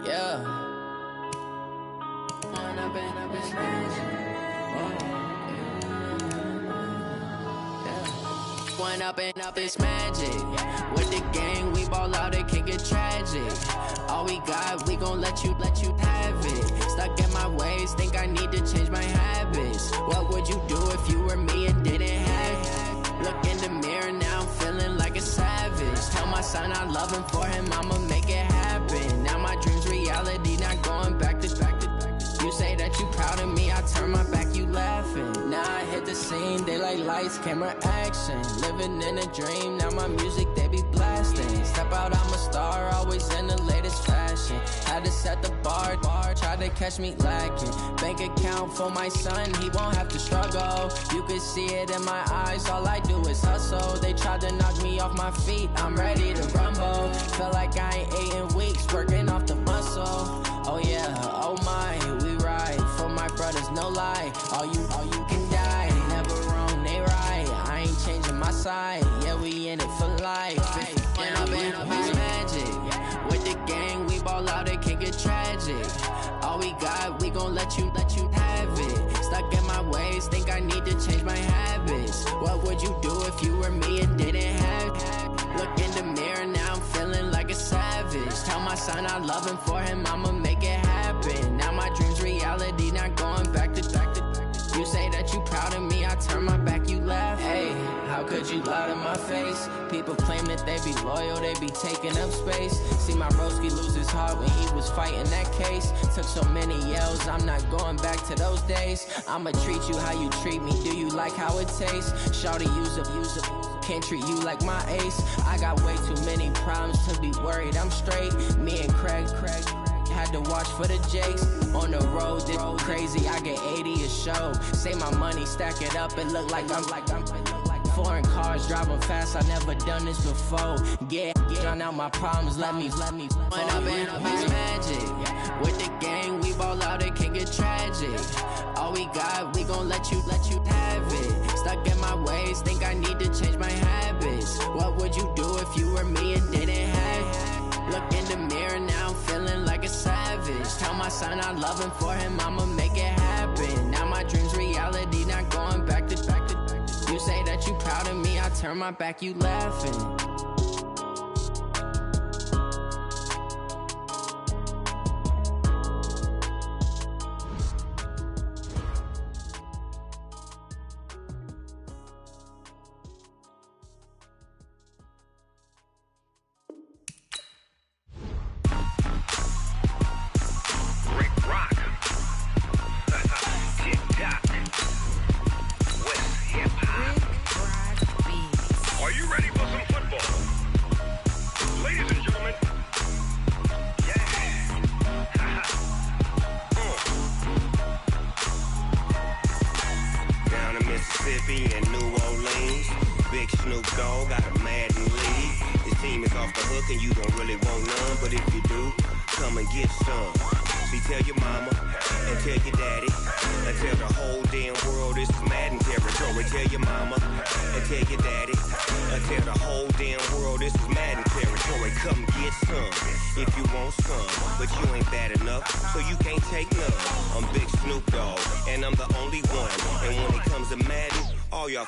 Yeah. One up and up is magic. With the gang, we ball out, it can get tragic. All we got, we gon' let you have it. Stuck in my ways, think I need to change my habits. What would you do if you were me and didn't have it? Look in the mirror, now I'm feeling like a savage. Tell my son I love him, for him I'ma make it happen. Now my dream's reality, not going back to. You say that you proud of me, I turn my back, you laughing. Now I hit the scene, they like lights, camera, action. Living in a dream, now my music, they be blasting. Step out, I'm a star, always in the latest fashion. Had to set the bar, try to catch me lacking. Bank account for my son, he won't have to struggle. You can see it in my eyes, all I do is hustle. They tried to knock me off my feet, I'm ready to rumble. Feel like I ain't ate in weeks, working off the muscle. Oh yeah, oh my, we ride for my brothers, no lie. All you can die, never wrong, they right. I ain't changing my side, yeah, we in it for life. When I've been up is magic. With the gang, we ball out, it can get tragic. All we got, we gon' let you have it. Stuck in my ways, think I need to change my habits. What would you do if you were me and didn't have it? Look in the mirror, now I'm feeling like a savage. Tell my son I love him, for him I'ma make it happen. Now my dream's reality, not going back to. You say that you proud of me, I turn my back, you laugh. Hey, how could you lie to my face? People claim that they be loyal, they be taking up space. See my broski lose his heart when he was fighting that case. Took so many yells, I'm not going back to those days. I'ma treat you how you treat me, do you like how it tastes? Shawty, use up, can't treat you like my ace. I got way too many problems to be worried, I'm straight. Me and Craig had to watch for the jakes. On the road, this crazy, I get 80 a show. Say my money, stack it up, it look like I'm foreign cars, driving fast, I never done this before. Get drown out my problems, let me When up and up is magic. With the gang, we ball out, it can get tragic. All we got, we gon' let you have it. Stuck in my ways, think I need to change my habits. What would you do if you were me and didn't have it? Look in the mirror, now I'm feeling like a savage. Tell my son I love him, for him I'ma make it happen. Now my dream's reality, not going back to. You say that you proud of me, I turn my back, you laughing.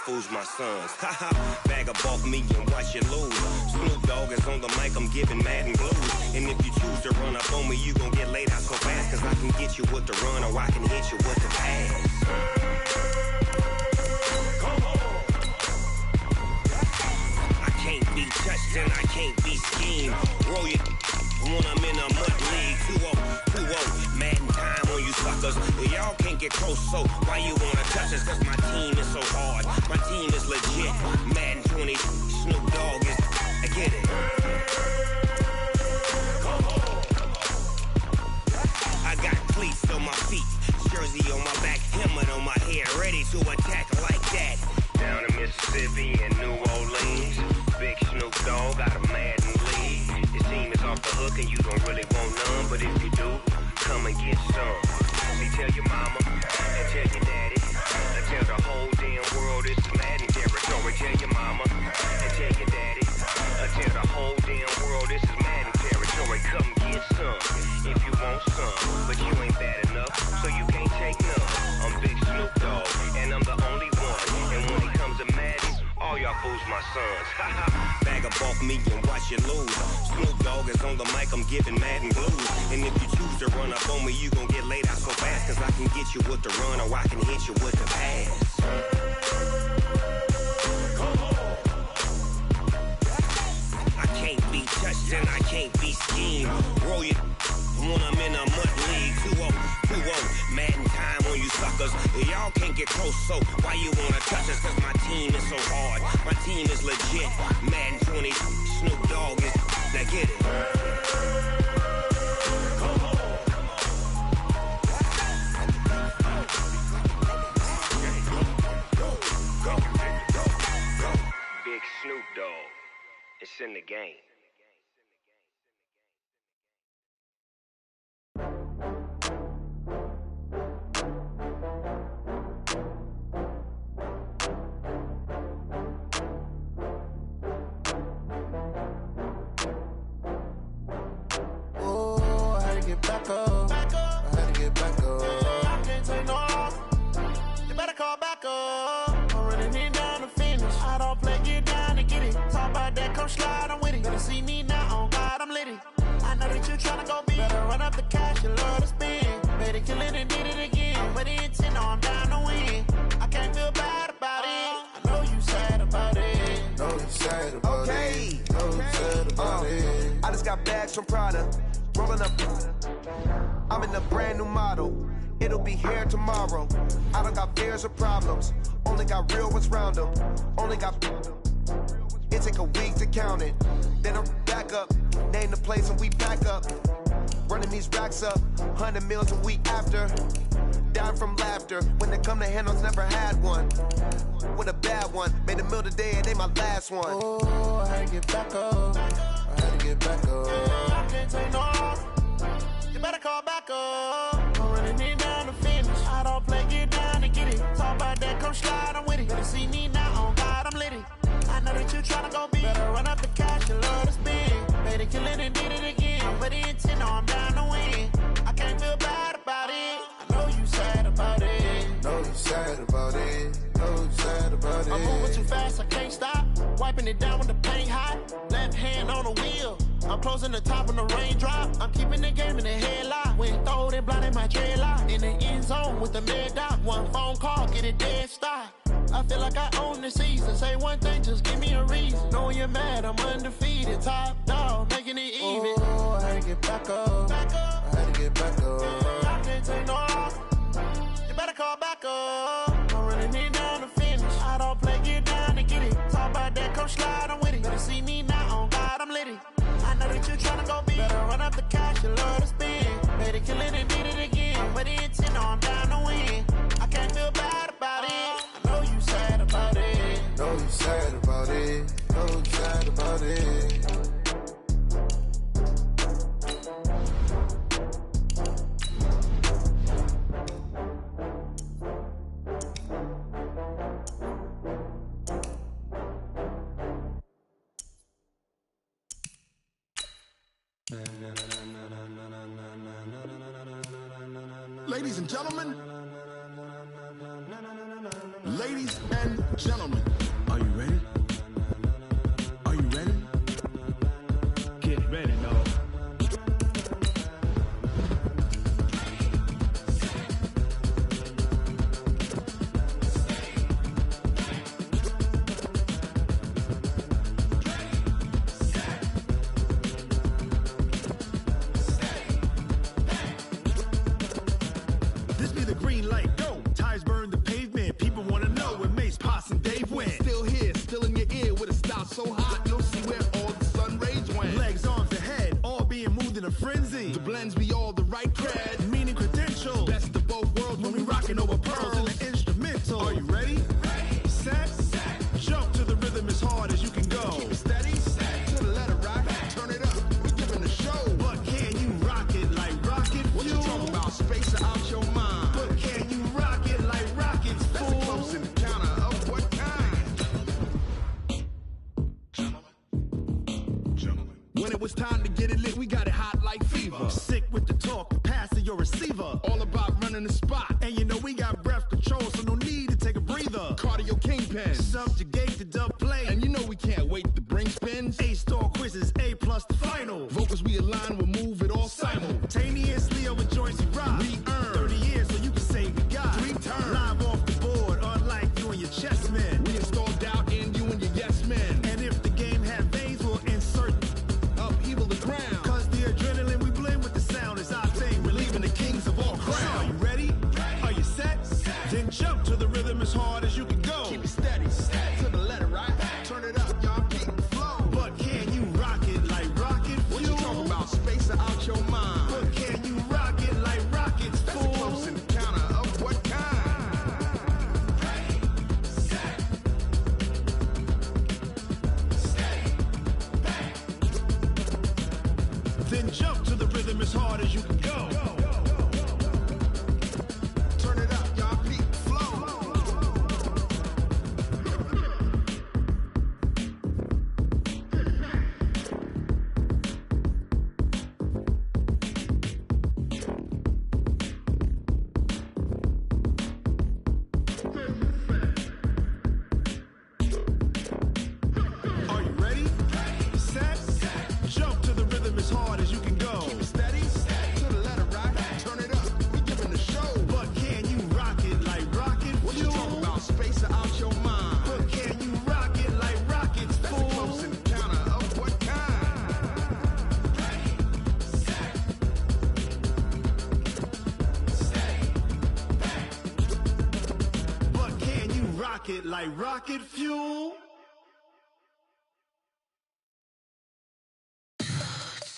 Fools my sons. Bag up off me and watch you lose. Snoop Dogg is on the mic, I'm giving Madden blues. And if you choose to run up on me, you gon' get laid out so fast. Cause I can get you with the run or I can hit you with the pass. Come on. I can't be touched and I can't be schemed. Roll you when I'm in a mud league. 2-0, Madden time on you suckers. Y'all can't get close, so why you wanna touch us? Cause my team is so hard. My team is legit. Madden 20, Snoop Dogg is. I get it. I got cleats on my feet, jersey on my back, helmet on my head, ready to attack like that. Down in Mississippi and New Orleans, big Snoop Dogg got a Madden lead. His team is off the hook and you don't really want none, but if you do, come and get some. See, tell your mama and tell your daddy. Tell the whole damn world it's Madden territory. Tell your mama and tell your daddy. Tell the whole damn world this is Madden territory. Come get some if you want some, but you ain't bad enough, so you can't take none. I'm Big Snoop Dogg, and I'm the only one. And when it comes to Madden, all y'all fools my sons. Bag up off me and watch you lose. Snoop Dogg is on the mic, I'm giving Madden blues. And if you choose to run up on me, you gon' get laid out so fast. Cause I can get you with the run or I can hit you with the pass. I can't be touched and I can't be schemed. Roll you when I'm in a mud league. 2-0, Madden time on you suckers. Y'all can't get close, so why you wanna touch us? Cause my team is so hard. My team is legit. Madden 20, Snoop Dogg is. Now get it. Big Snoop Dogg. It's in the game. Back up. I had to get back up. I can't take no loss. You better call back up. I'm running it down to finish. I don't play, get down to get it. Talk about that, come slide, I'm with it. Better see me now, on God, I'm litty. I know that you tryna go big. Better run up the cash, you love to spend. Better kill it and did it again. But the intent, no, I'm down to win. I can't feel bad about it. I know you sad about it. Know you sad about it. Know you sad about it. I just got bags from Prada. Rolling up, I'm in a brand new model. It'll be here tomorrow. I don't got fears or problems. Only got real ones round them. Only got. It take a week to count it. Then I'm back up. Name the place and we back up. Running these racks up, 100 meals a week after. Dying from laughter. When it come to handles, never had one. With a bad one. Made a meal today, it ain't my last one. Oh, I had to get back up. I had to get back up. I can't take no off. You better call back up. I'm running it down to finish. I don't play, get down and get it. Talk about that, come slide, I'm with it. Better see me now, on God, I'm litty. I know that you tryna go big. Better run up the cash, you love to spend. Made it, kill it, and did it again. But the intent, no, I'm down to win. I can't feel bad about it. I know you sad about it. Know you sad about it. Know you sad about it. I'm moving too fast, I can't stop. Wiping it down with the paint hot. Left hand on the wheel. I'm closing the top when the raindrop. I'm keeping the game in the headlock. When throwed and blinded my dreadlock. In the end zone with the mid dot. One phone call, get it dead stop. I feel like I own the season. Say one thing, just give me a reason. Knowing you're mad, I'm undefeated. Top dog, making it even. Oh, I had to get back up. I had to get back up. I can't take no off. You better call back up. I'm running it down to finish. I don't play, get down and get it. Talk about that, come slide, I'm with it. Better see me now, on God, I'm litty. I know that you tryna go big. Better run up the cash, you love to spend. Made it, kill it, and did it again. But the intent, no, I'm down to win. I can't feel bad about it. I know you sad about it. Know you sad about it. Know you sad about it. Ladies and gentlemen, ladies and gentlemen, are you ready? Are you ready? Get ready, dog. This be the green light, go. Tires burn the pavement. People want to know where Mace, Poss, and Dave went. Still here, still in your ear with a style so hot, you'll see where all the sun rays went. Legs, arms, and head, all being moved in a frenzy. The blends be all the right cred, meaning credentials. Best of both worlds when we rockin' over pearls in the instrumental. Are you ready? Ready. Set. Jump to the rhythm as hard as you can go. Keep it steady. To the letter rock. Turn it up. We giving the show. But can you rock it like rocket fuel? What you talking about? Space or out your mind? But can you rock it like rockets, fool? That's a close encounter of what kind? Gentlemen. When it was time to get it lit, we got it hot like fever. Sick with the talk, passing your receiver. All about running the spot. And you know we got breath control, so no need to take a breather. Cardio kingpin, subjugate the dub play. And you know we can't wait to bring spins. A-star quizzes, A+ the final. Vocals we align, we'll move it all simultaneously over joints we rock. We earn 30 years, so you can say we got 3 turns. Live off the board, unlike you and your chess men. We install doubt in you and your yes men. And if the game had veins, we'll insert upheaval the ground. Cause the adrenaline we blend with the sound is our thing. Relieving the kings of all crowns. So are you ready? Are you set? Then jump to the rhythm as hard as you can go. Keep it steady, to the letter, right? Turn it up, y'all keep the flow. But can you rock it like rocket fuel? What you talking about? Space or out your mind? But can you rock it like rockets, fool? That's a close encounter of what kind? Ready, set, steady, bang. Then jump to the rhythm as hard as you can go. Turn it up, y'all keep the flow. Are you ready? Set. Jump to the rhythm as hard as you can go. Keep it steady. To the letter rock. Turn it up. We giving the show. But can you rock it like rocket fuel? What you talking about? Space or out your mind? But can you rock it like rockets, fool? That's a close encounter of what kind? Ready, set, steady, bang. But can you rock it like rocket fuel?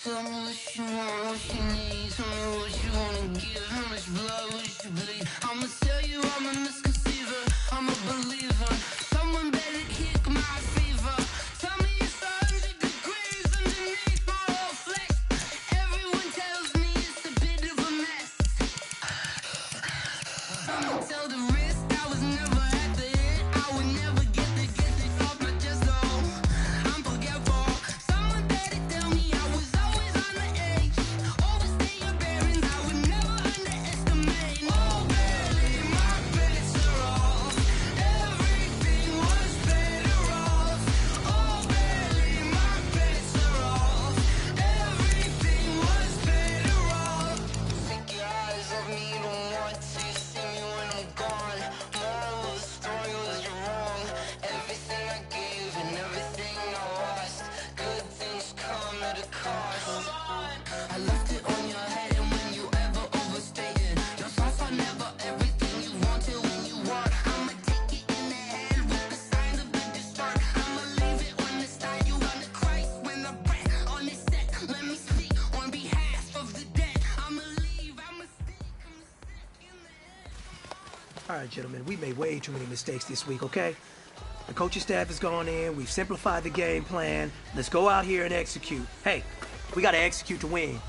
Tell me what you want, what you need. tell me what you wanna give. How much blood would you bleed? I'ma tell you I'm a misconceiver. I'm a believer. Someone better kick my fever. Tell me it's 100 degrees underneath my whole flesh. Everyone tells me it's a bit of a mess. I'ma tell the risk I was never at the end. I would never get this off my chest though. I'm forgetful. Someone better tell me I was always on the edge. Overstay your bearings, I would never underestimate. Oh barely, my bets are off. Everything was better off. Oh barely, my bets are off. Everything was better off. Take your eyes off me, don't want to see me when I'm gone. Moral of the story was you're wrong. Everything I gave and everything I lost. Good things come at a cost. I left it on your head, and when you ever overstay it, your thoughts are never everything you wanted when you want. I'ma take it in the head with the signs of the distort. I'ma leave it on the side. You on the Christ when the breath on this set. Let me speak on behalf of the dead. I'ma leave, I'ma stick, I'm sick in the head. All right, gentlemen, we made way too many mistakes this week, okay? The coaching staff has gone in. We've simplified the game plan. Let's go out here and execute. Hey, we got to execute to win.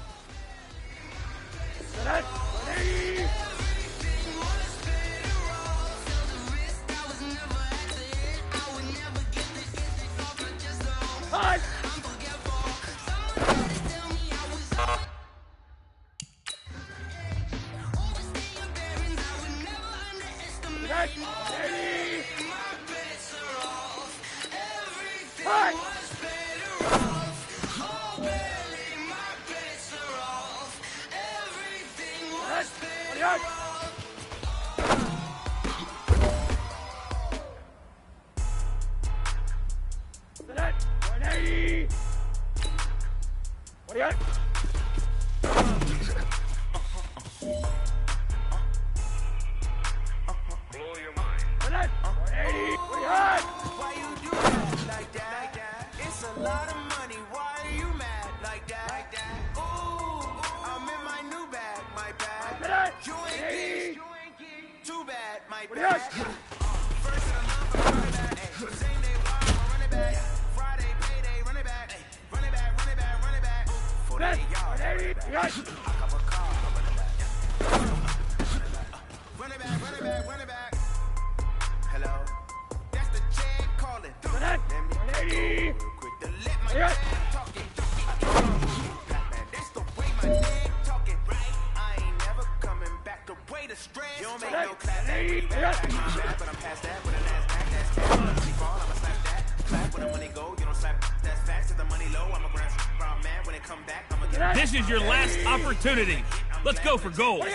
This is your last opportunity. Let's go for gold.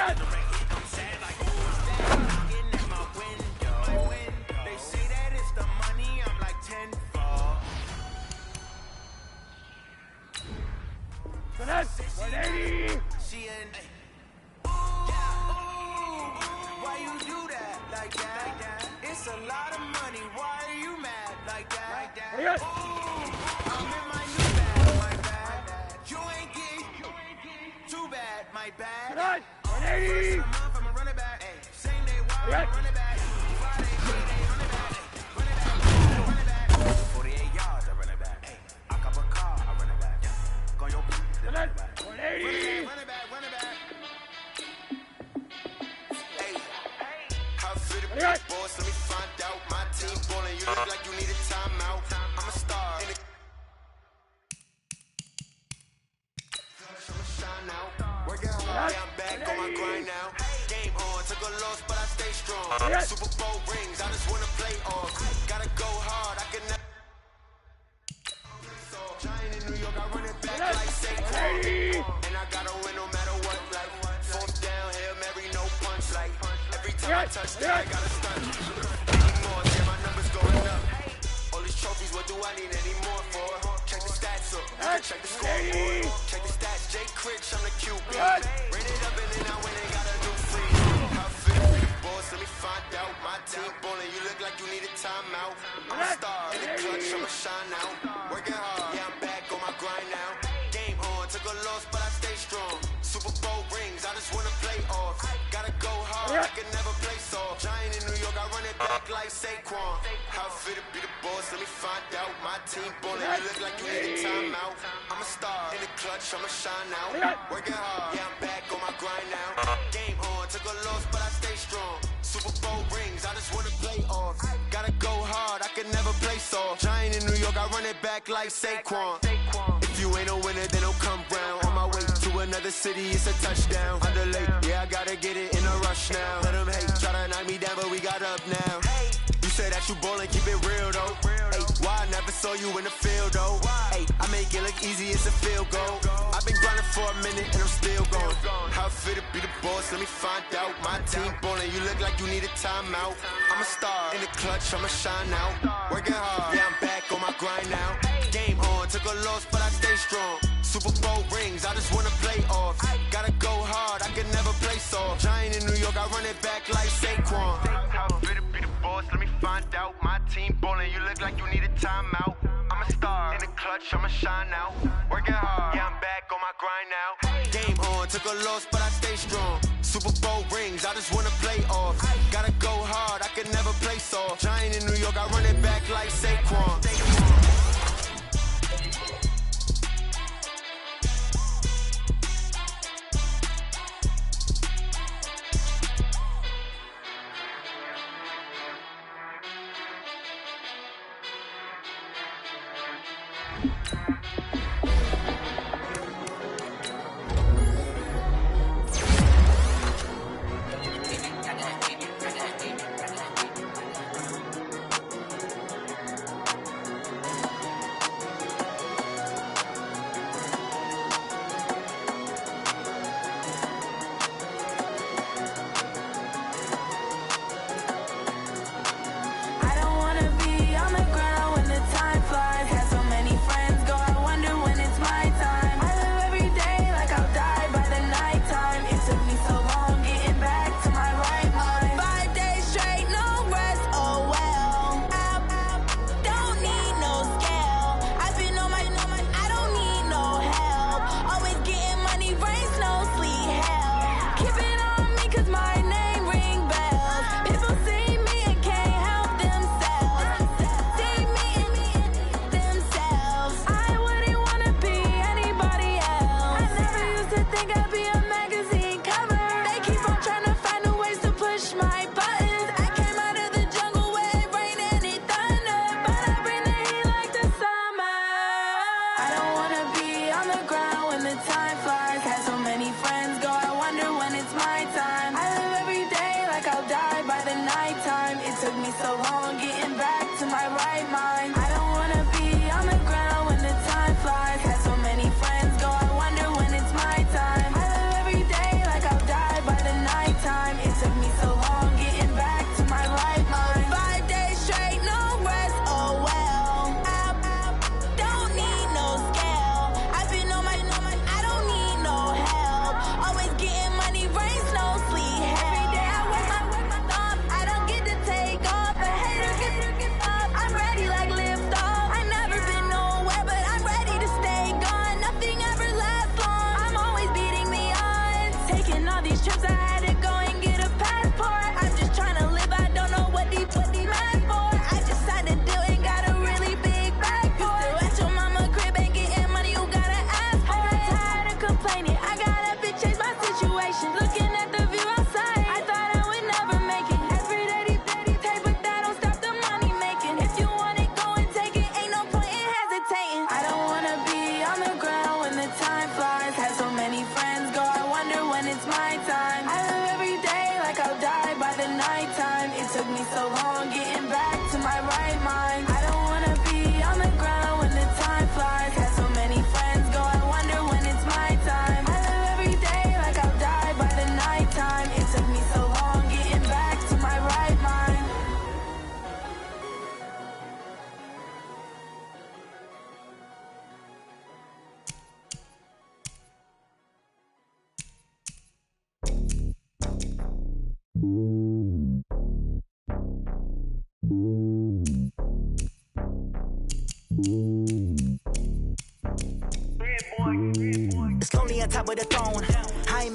Super Bowl rings, I just wanna play off. Gotta go hard, I can never. Giant in New York, I run it back like Saquon. And I gotta win no matter what. Like fourth down, Hail Mary, no punch. Like every time I touch that, I gotta stunt. Anymore, yeah, my numbers going up. All these trophies, what do I need any more for? Check the stats up, check the scoreboard. Check the stats, Jay Critch, I'm the QB. Rated up and then I win and got a new free. How fit, boss, let me find out. My team ballin', you look like you need a timeout. I'm a star, in the clutch, I'ma shine out. Working hard, yeah, I'm back on my grind now. Game on, took a loss, but I stay strong. Super Bowl playoffs. Gotta go hard, I can never play soft. Giant in New York, I run it back like Saquon. How fit to be the boss, let me find out. My team ballin', you look like you need a timeout. I'm a star in the clutch, I'ma shine out. Working hard, yeah, I'm back on my grind now. Game on, took a loss, but I stay strong. Super Bowl rings, I just wanna play off. Gotta go hard, I can never play soft. Giant in New York, I run it back like Saquon. If you ain't a winner, then don't come round. On my way to another city, it's a touchdown. Underlay, yeah, I gotta get it in a rush now. Let them hate, try to knock me down, but we got up now. You say that you ballin', keep it real though. Ay, why I never saw you in the field though? Ay, I make it look easy, it's a field goal. I've been grinding for a minute and I'm still going. How fit to be the boss, let me find out. My team ballin', you look like you need a timeout. I'm a star in the clutch, I'ma shine out. Working hard, yeah, I'm back on my grind now. Game on, took a loss, but I stay strong. Super Bowl rings, I just wanna play off. Gotta go hard, I can never play soft. Giant in New York, I run it back like Saquon. How fit to be the boss, let me find out. My team ballin', you look like you need a timeout. I'm a star in the clutch, I'ma shine out. Working hard, yeah, I'm back on my grind now. Game on, took a loss, but I stay strong. Super Bowl rings, I just wanna play off. Gotta go hard, I can never play soft. Giant in New York, I run it back like Saquon.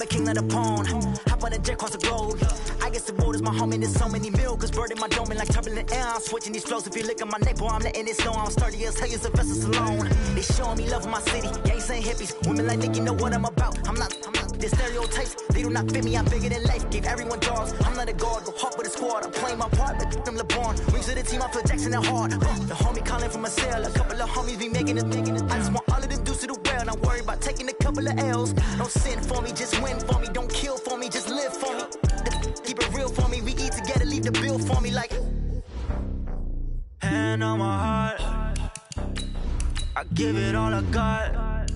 the king of the pawn. Hop on a jet across the globe. I guess the road is my home and there's so many milkers birding my dome and like turbulent air. I'm switching these flows. If you look at my neck, boy, I'm letting it snow. I'm sturdy as hell as the vessels alone. They showing me love in my city. Gangs ain't hippies. Women like Nick, you know what I'm about. I'm not the stereotypes. They do not fit me. I'm bigger than life. Gave everyone jaws. I'm not a guard. Go hard with a squad. I'm playing my part, but I'm LeBron. Wings of the team, I feel Jackson and hard. The homie calling from a cell. A couple of homies be making it. I just want all of them dudes to the well. Not worry about taking a couple of L's. Don't sin for me, just win for me. Don't kill for me, just live for me. Keep it real for me. We eat together, leave the bill for me like. Hand on my heart, I give it all I got.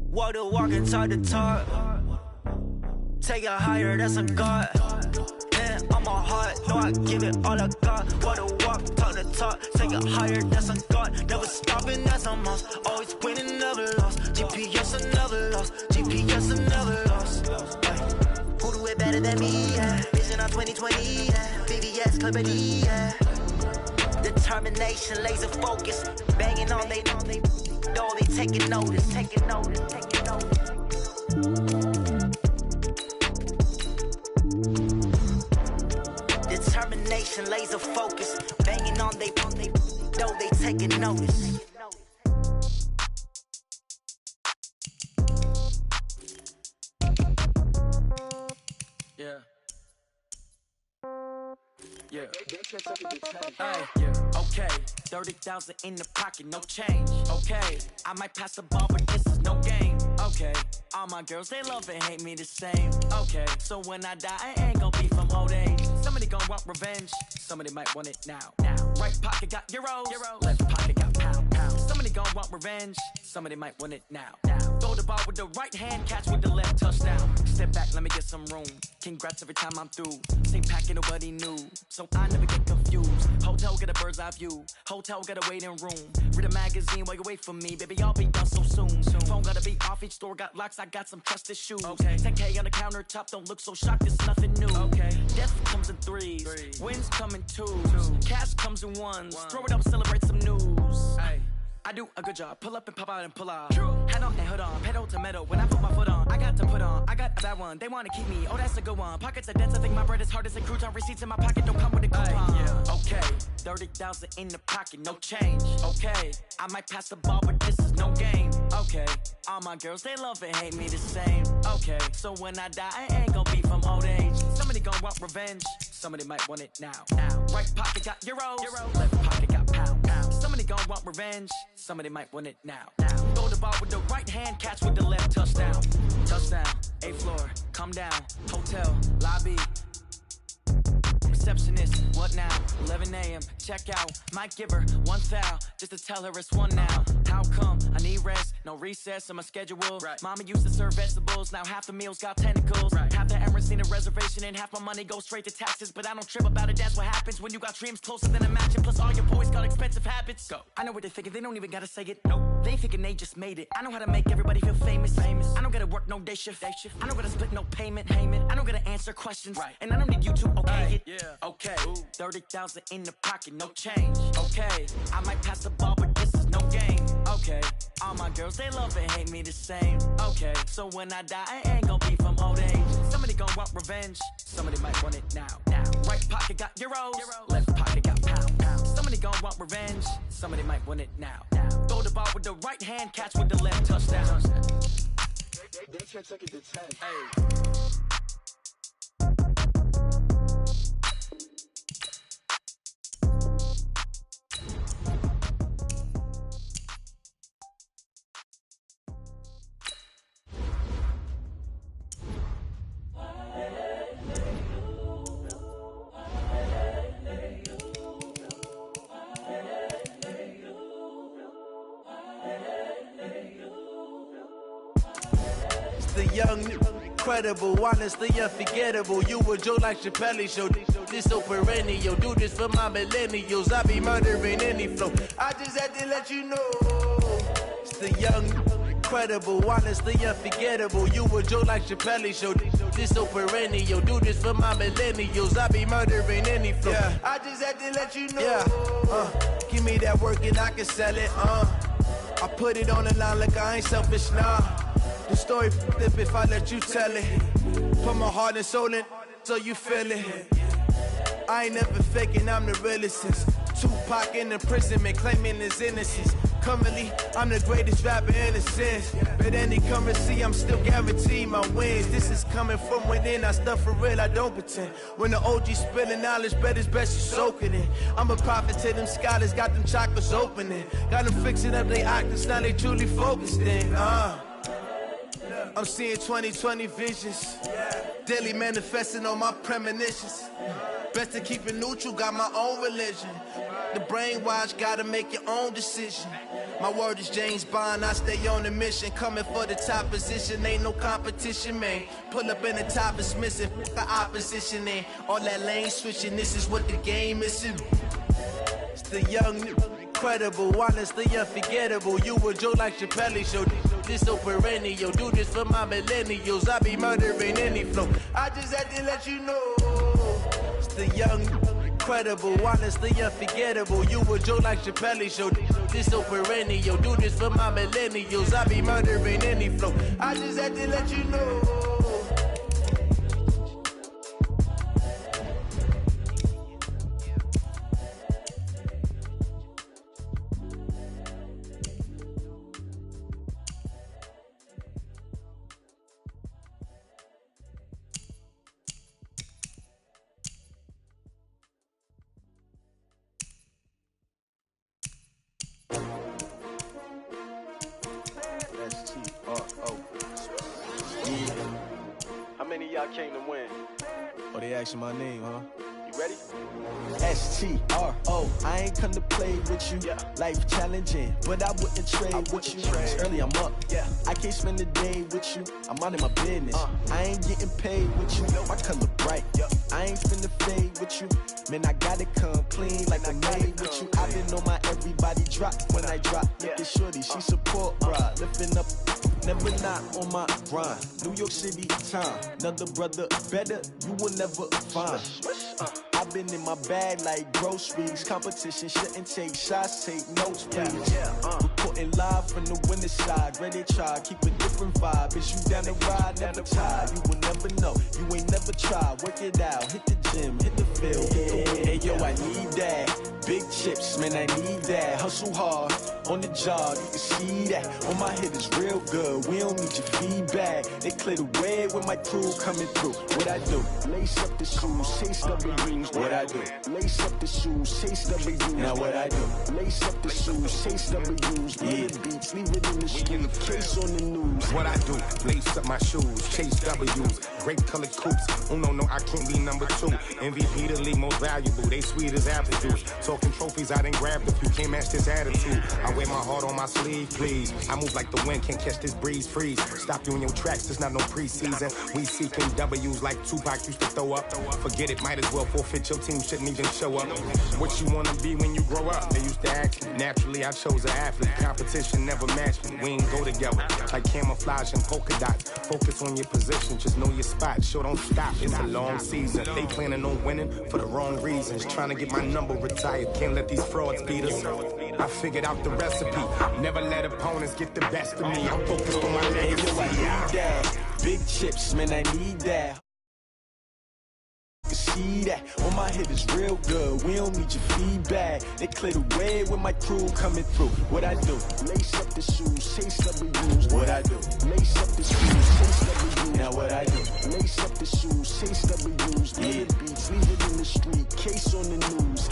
Walk the walk and talk the talk. Take it higher, that's a God. Hand on my heart, no, I give it all I got. Walk the walk, talk the talk. Take it higher, that's a God. Never stopping, that's a must. Always winning, never lost. GPS, I never lost. GPS, I never lost. Who do it better than me? Yeah. Vision on 2020, yeah. VVS, Clarity, yeah. Determination, laser focus, banging on they door, they taking notice. Determination, laser focus, banging on they door, they taking notice. Yeah. Hey, yeah. Okay, 30,000 in the pocket, no change. Okay, I might pass the ball, but this is no game. Okay, all my girls, they love and hate me the same. Okay, so when I die, I ain't gon' be from old age. Somebody gon' want revenge, somebody might want it now. Right pocket got euros, left pocket got pound. Somebody gon' want revenge, somebody might want it now. Throw the ball with the right hand, catch with the left, touchdown. Step back, let me get some room. Congrats every time I'm through. Same packet, nobody knew, so I never get confused. Hotel get a bird's eye view. Hotel got a waiting room. Read a magazine while you wait for me, baby. I'll be done so soon. Phone gotta be off. Each store got locks. I got some trusted shoes. Okay. 10K on the countertop. Don't look so shocked. It's nothing new. Okay. Death comes in threes. Wins come in twos. Cash comes in ones. Throw it up, celebrate some news. Ay. I do a good job. Pull up and pop out and pull out. Head on and hood on. Pedal to metal. When I put my foot on, I got to put on. I got a bad one. They want to keep me. Oh, that's a good one. Pockets are dense. I think my bread is hard as a crouton. Receipts in my pocket don't come with a coupon. Yeah. Okay. 30,000 in the pocket. No change. Okay. I might pass the ball, but this is no game. Okay. All my girls, they love and hate me the same. Okay. So when I die, I ain't gonna be from old age. Somebody gonna want revenge. Somebody might want it now. Right pocket got euros. Left pocket got pound. Somebody gon' want revenge. Somebody might want it now. Throw the ball with the right hand, catch with the left, touchdown. Touchdown, 8th floor, come down. Hotel, lobby. Receptionist, what now? 11 a.m., check out. Might give her one foul, just to tell her it's one now. How come? I need rest, no recess in my schedule. Right. Mama used to serve vegetables, now half the meals got tentacles. Right. Half the errands need a reservation and half my money goes straight to taxes. But I don't trip about it, that's what happens when you got dreams closer than a match. Plus all your boys got expensive habits. Go. I know what they're thinking, they don't even gotta say it. Nope. They thinking they just made it. I know how to make everybody feel famous. I don't gotta work no day shift. I don't gotta split no payment. I don't gotta answer questions. Right. And I don't need you to okay it. Yeah. Okay, 30,000 in the pocket, no change. Okay, I might pass the ball, but this is no game. Okay, all my girls, they love and hate me the same. Okay, so when I die, I ain't gonna be from old age. Somebody gon' want revenge, somebody might want it now. Right pocket got euros, left pocket got pound. Somebody gon' want revenge, somebody might want it now. Throw the ball with the right hand, catch with the left, touchdown. They can't take it to 10. Hey. The young, incredible, honestly unforgettable. You a joke like Sharpens show. This so perennial. Do this for my millennials. I be murdering any flow. I just had to let you know. It's the young, incredible, honestly unforgettable. You a joke like Sharpens show. This so perennial. Do this for my millennials. I be murdering any flow. Yeah. I just had to let you know. Yeah. Give me that work and I can sell it. I put it on the line like I ain't selfish, nah. The story flip if I let you tell it. Put my heart and soul in so you feel it. I ain't never faking, I'm the realest since Tupac in imprisonment, claiming his innocence. Currently, I'm the greatest rapper in a sense. But any currency, I'm still guaranteed my wins. This is coming from within, I stuff for real, I don't pretend. When the OG spilling knowledge, bet it's best you soak it in. I'm a prophet to them scholars, got them chakras opening. Got them fixing up they octaves, now they truly focused in. I'm seeing 2020 visions. Daily manifesting on my premonitions. Best to keep it neutral, got my own religion. The brainwash, gotta make your own decision. My word is James Bond, I stay on a mission. Coming for the top position, ain't no competition, man. Pull up in the top, it's missing, the opposition, man. All that lane switching, this is what the game is. It's the young, incredible, honestly unforgettable. You a joke like Sharpens show. This so perennial, do this for my millennials. I be murdering any flow. I just had to let you know. It's the young, incredible, honestly unforgettable. You a joke like Sharpens show. This so perennial, do this for my millennials. I be murdering any flow. I just had to let you know. How many of y'all came to win? Oh, they asking my name, huh? You ready? STRO, I ain't come to play with you. Yeah. Life challenging, but I wouldn't trade with you. It's early, I'm up. Yeah. I can't spend the day with you. I'm out of my business. I ain't getting paid with you. My color bright. I ain't finna fade with you. Man, I gotta come clean like I made with you. I been on my everybody drop when I drop. Look at shorty, she support, bruh. Lifting up, never not on my grind. New York City time, another brother better, you will never find. I've been in my bag like groceries. Competition shouldn't take shots, take notes, please. Reporting live from the winter side. Ready to try, keep a different vibe. Is you down the ride, never tired. You will never know, you ain't never tried. Work it out, hit the gym, hit the field. Hey yo, I need that. Big chips, man, I need that. Hustle hard, on the job, you can see that. On my head is real good, we don't need your feedback. They clear the way with my crew coming through. What I do? Lace up the shoes, chase W's. What I do? Lace up the shoes, chase W's. Now what I do? Lace up the shoes, chase W's. Yeah, beats, leave it in the street, case on the news. What I do? Lace up my shoes, chase W's. Grape colored coops. Oh no, I can't be number 2. MVP the league most valuable. They sweet as apple juice. Talking trophies, I didn't grab the few. Can't match this attitude. I wear my heart on my sleeve, please. I move like the wind, can't catch this breeze, freeze. Stop you in your tracks, there's not no preseason. We seeking W's like Tupac used to throw up. Forget it, might as well forfeit. Your team shouldn't even show up. What you wanna be when you grow up? They used to ask me. Naturally, I chose an athlete. Competition never matched me. We ain't go together. Like camouflage and polka dots. Focus on your position, just know your spot. Sure, don't stop, it's a long season. They planning on winning for the wrong reasons. Trying to get my number retired. Can't let these frauds beat us. I figured out the recipe. Never let opponents get the best of me. I'm focused on my legacy. I need that. Big chips, man, I need that. You can see that on my head is real good. We don't need your feedback. They clear the way with my crew coming through. What I do? Lace up the shoes, chase W's. What I do? Lace up the shoes, chase W's. Now what I do? Lace up the shoes, chase W's. Yeah, beats, leave it in the street, case on the news.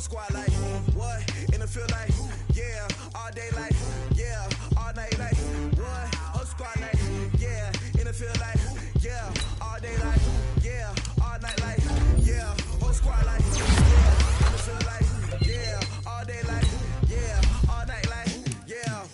Squad like, what? In the field like, yeah, all day like, yeah, all night like, what? Whole squad like, yeah, in the field like, yeah, all day like, yeah, all night like, yeah, whole squad like, yeah, in the field like, yeah, all day like, yeah, all night like, yeah.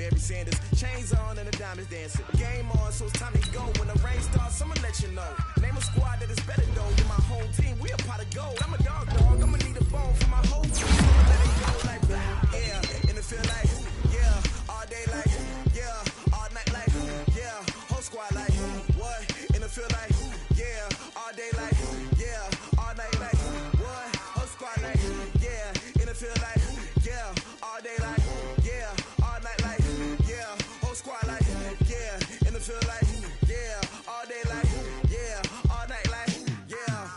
Barry Sanders. Chains on and the diamonds dancing. Game on, so it's time to go. When the rain starts, I'ma let you know. Name a squad that is better though than my home team. We a pot of gold. I'm a dog. I'ma need a bone for my whole team. I'ma let it go like yeah. And it feel like yeah. All day like yeah. All night like yeah. Whole squad like what? And it feel like yeah. All day like yeah. All night like what? Whole squad like yeah. And it feel like yeah. All day like yeah. All night like yeah. Whole squad like yeah. And it feel like yeah. All day like yeah. All night like yeah.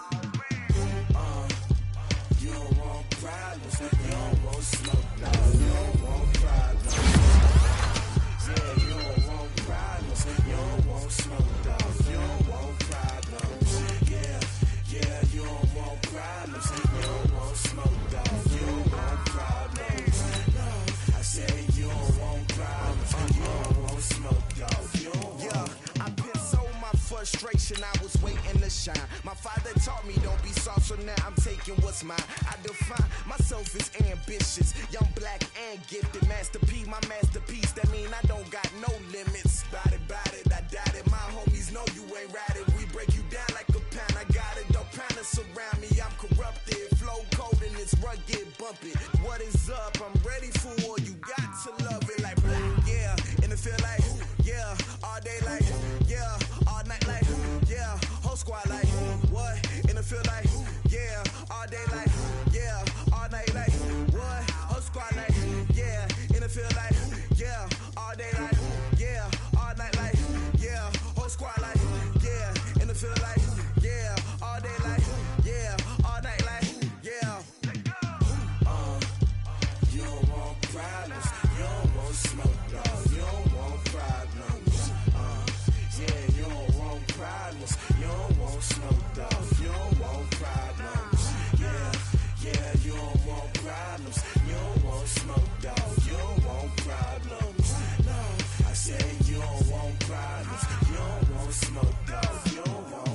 You don't want problems. You don't want smoke. No, you don't want problems. Yeah, you don't want problems. You don't want smoke. No, you don't want problems. Yeah, you don't want problems. You don't want smoke. No, you don't want problems. No, I say you don't want problems. You don't want smoke. No, you don't want. Yeah, I've been so my frustration. I was waiting to shine. My father taught me don't be soft, so now I'm taking what's mine. I define myself as ambitious, young, black, and gifted. Master P, my masterpiece. That mean I don't got no limits. Bout it, I doubt it. My homies know you ain't ratted. We break you down like a pound. I got it, don't pound to surround me. I'm corrupted, flow cold and it's rugged, bumpy. What is up? I'm ready for war. You got to love it like black, yeah. And it feel like yeah. All day like yeah. All night like yeah. Whole squad like what? And it feel like yeah. All day like yeah. All night like what? Whole squad like yeah. And it feel like yeah. All day like yeah. All night like yeah. Whole squad like yeah. And it feel like yeah. All day like yeah. All night like yeah. You don't want problems. You don't want smoke. No, you don't want problems. Yeah, you don't want problems. You don't want smoke. No, you don't want problems. Yeah, you don't want problems. You don't want smoke. No, you don't want problems. No, I say you don't want problems. You don't want smoke. No, you don't want.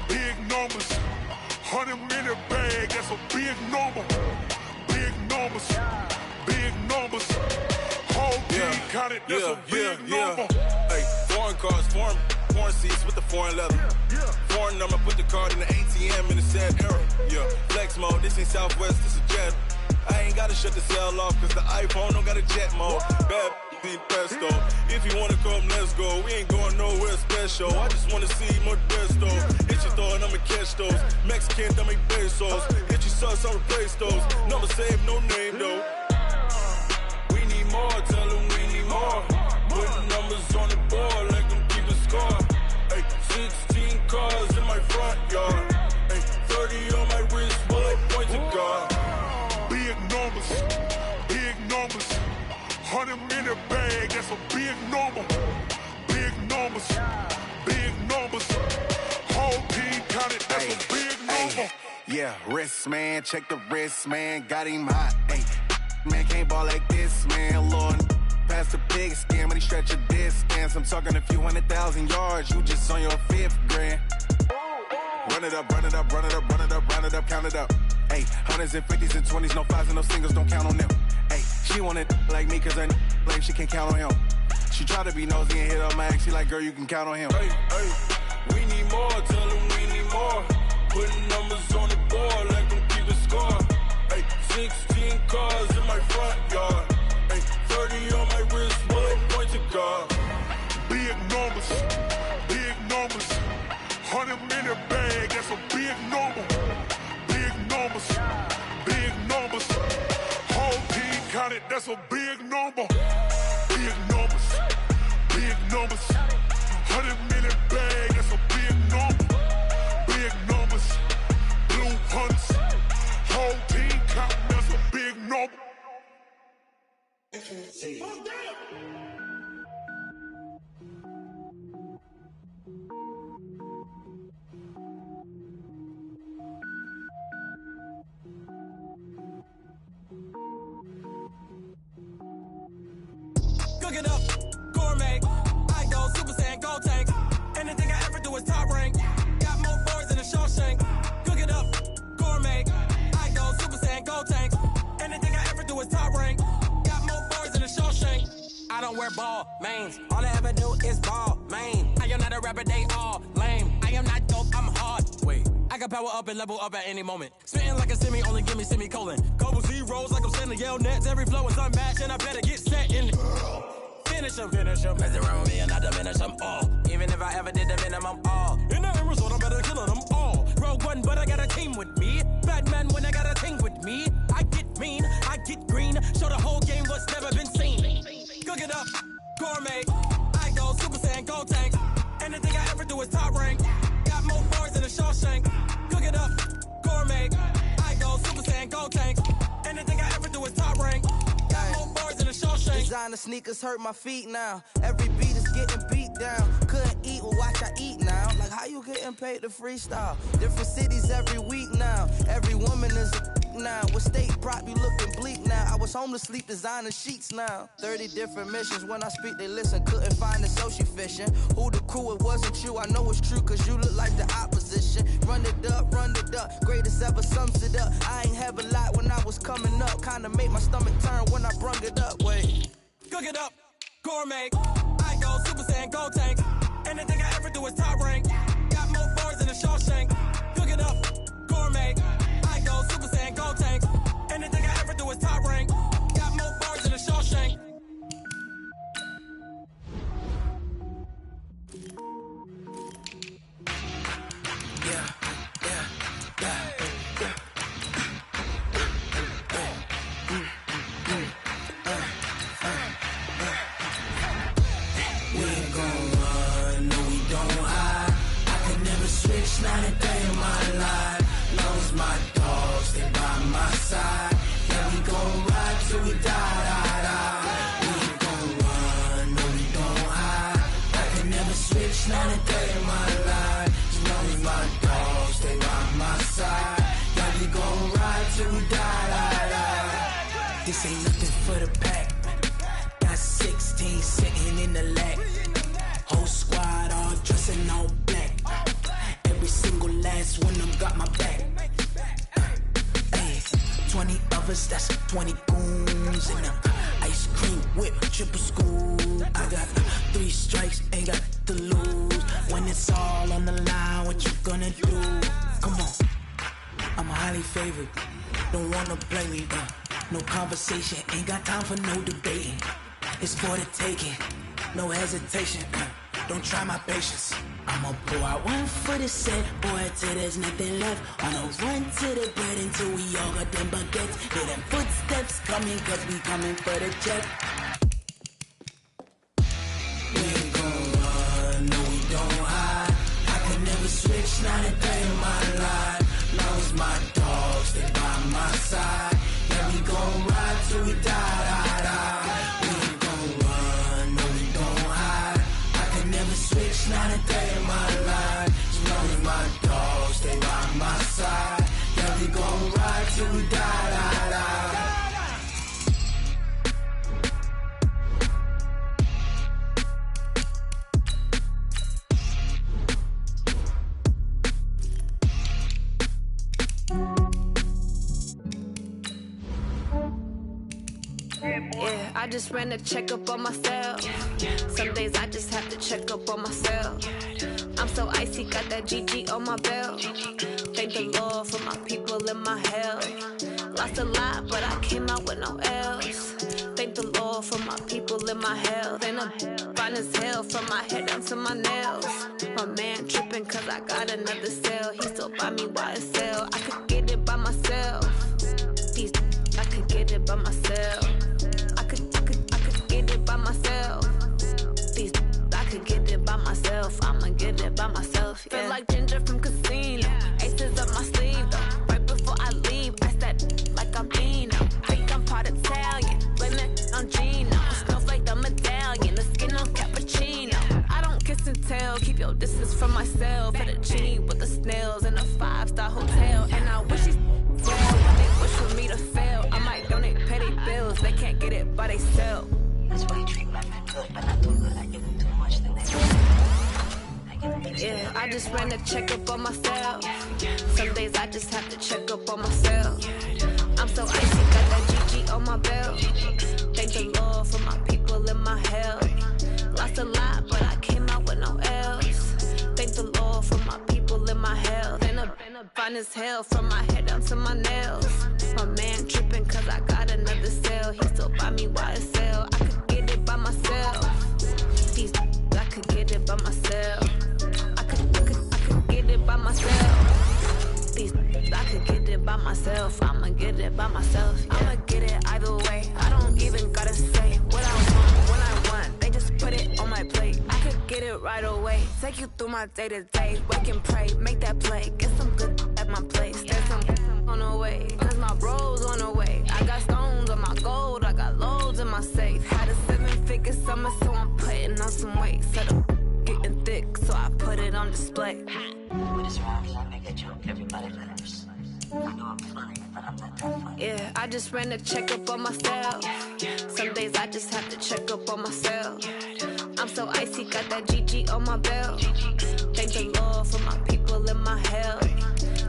Big numbers, 100-minute bag, that's a big number. Big numbers, whole team counted, that's a big number. Hey, foreign cars, foreign seats with the foreign leather. Foreign number, put the card in the ATM in the sad era. Yeah, flex mode, this ain't Southwest, this is Jet. I ain't gotta shut the cell off, cause the iPhone don't got a jet mode. Bad beat pesto. If you wanna come, let's go. We ain't going nowhere special. I just wanna see more Modesto. Hit your throw and I'ma catch those. Mexican, dummy pesos. Hit your sauce, I'll replace those. Number save, no name though. We need more, tell them we need more. Putting numbers on the board, let them keep the score. Hey, 16 cars in my front yard. Hey, 30 on my wrist, bullet point to God. Big numbers, 100-minute bag, that's a big number. Big numbers, whole team counted, that's a big number. Yeah, wrist man, check the wrist man, got him hot. Ay, man can't ball like this, man. Lord, past the big scam, when he stretch a distance. I'm talking a few 100,000 yards, you just on your 5th grand. Run it up, count it up. Ay, hundreds and 50s and 20s, no 5s and no singles, don't count on them. Ay, she want it like me, cause her like she can count on him. She try to be nosy and hit up my ex, she like, girl, you can count on him. Hey, we need more, tell them we need more. Putting numbers on the board, let them keep the score. Hey, 16 cars in my front yard. Hey, 30 on my wrist, bullet point to God. Big numbers, 100-minute bag, that's a big number. Big numbers, whole team counted, that's a big number. Big numbers, wear ball mains. All I ever do is ball, man. I am not a rapper, they all lame. I am not dope, I'm hard. Wait, I can power up and level up at any moment. Spitting like a semi, only give me semicolon. Couple zeros like I'm sending Yale Nets. Every flow is unmatched, and I better get set in it. Finish them. Mess around with me and I diminish them all. Even if I ever did the minimum, all. In the end result, I'm better killing them all. Rogue One, but I got a team with me. Batman when I got a team with me. I get mean, I get green. Show the whole game what's never been seen. Cook it up, gourmet. I go Super Saiyan, Gold Tank. Anything I ever do is top rank. Got more bars than a Shawshank. Cook it up, gourmet. I go Super Saiyan, Gold Tank. Anything I ever do is top rank. Got more bars than a Shawshank. Designer sneakers hurt my feet now. Every beat is getting beat down. Couldn't eat, well watch I eat now. Like how you getting paid to freestyle? Different cities every week now. Every woman is a now. With state prop, you looking bleak now. I was home to sleep, designer sheets now. 30 different missions. When I speak, they listen. Couldn't find the social fishing. Who the crew? It wasn't you. I know it's true, cause you look like the opposition. Run it up. Greatest ever sums it up. I ain't have a lot when I was coming up. Kinda made my stomach turn when I brung it up. Wait. Cook it up, gourmet. I go Super Saiyan, Gold Tank. Anything I ever do is top rank. Got more bars than a Shawshank. Cook it up, gourmet. I go Super Saiyan, Gold Tank. Anything I ever do is top rank. Got more bars than a Shawshank. Not a day in my life. Love's my dogs, they by my side. Yeah, we gon' ride till we die. We ain't gon' run, no we don't hide. I can never switch, not a day in my life. As long as my dogs, they by my side. Yeah, we gon' ride till we die. This ain't nothing for the pack. Got 16 sitting in the lag. Whole squad all dressing all black. Every single last one of them got my back. 20 of us, that's 20 goons. And ice cream whip, triple scoop. I got 3 strikes, ain't got to lose. When it's all on the line, what you gonna do? Come on, I'm highly favored. Don't wanna play me, no conversation. Ain't got time for no debating. It's for the taking, no hesitation. Don't try my patience. I'ma pour out one for the set, boy, till there's nothing left. On a run to the bread until we all got them baguettes. Hear them footsteps coming, cause we coming for the check. We ain't gon' run, no we don't hide. I can never switch, not a day in my life. Long as my dogs, they by my side. Yeah, we gon' ride till we die. We ain't gon' run, no we don't hide. I can never switch, not a day in my life. As long as my dogs, they by my side. Yeah, we gon' ride till we die. Yeah, I just ran a checkup on myself. Some days I just have to check up on myself. I'm so icy, got that GG on my belt. Thank the Lord for my people in my health. Lost a lot, but I came out with no L's. Thank the Lord for my people in my health. And I'm fine as hell from my head down to my nails. My man tripping cause I got another cell. He still buy me YSL. I could get it by myself. I could get it by myself. I could get it by myself. I could get it by myself. I'ma get it by myself. Yeah. Feel like Ginger from Casino. Aces up my sleeve though. Right before I leave, I step like I'm Dino. Think I'm part Italian. Blame it on Gino. Snowflake the medallion. The skin on cappuccino. I don't kiss and tell. Keep your distance from myself. Fettuccine with the snails in a 5-star hotel. And I wish these they wish for me to fail. I might donate, pay their bills. They can't get it by they sell. That's why you treat women good, but not too good. I give them too much, then they yeah, I just ran a checkup on myself. Some days I just have to check up on myself. I'm so icy, got that GG on my belt. Thank the Lord for my people people in my hell. Lost a lot, but I came out with no L's. Thank the Lord for my people in my hell. Been a fine as hell from my head down to my nails. My man tripping cause I got another sale. He still buy me YSL. I could get it by myself. These I could get it by myself. I could get it by myself. These I could get it by myself. I'ma get it by myself. Yeah. I'ma get it either way. I don't even gotta say what I want when I want. They just put it on my plate. I could get it right away. Take you through my day to day. Wake and pray, make that play. Get some good at my place. There's some on the way. Cause my bros on the way. I got stones on my gold. I got loads in my safe. Had a 7-figure summer, so I'm putting on some weight. Set up getting thick, so I put it on display. With this round, I make a joke. Everybody laughs. I know I'm funny, but I'm not that funny. Yeah, I just ran a checkup on myself. Some days I just have to check up on myself. I'm so icy, got that GG on my belt. Thank the Lord for my people in my hell.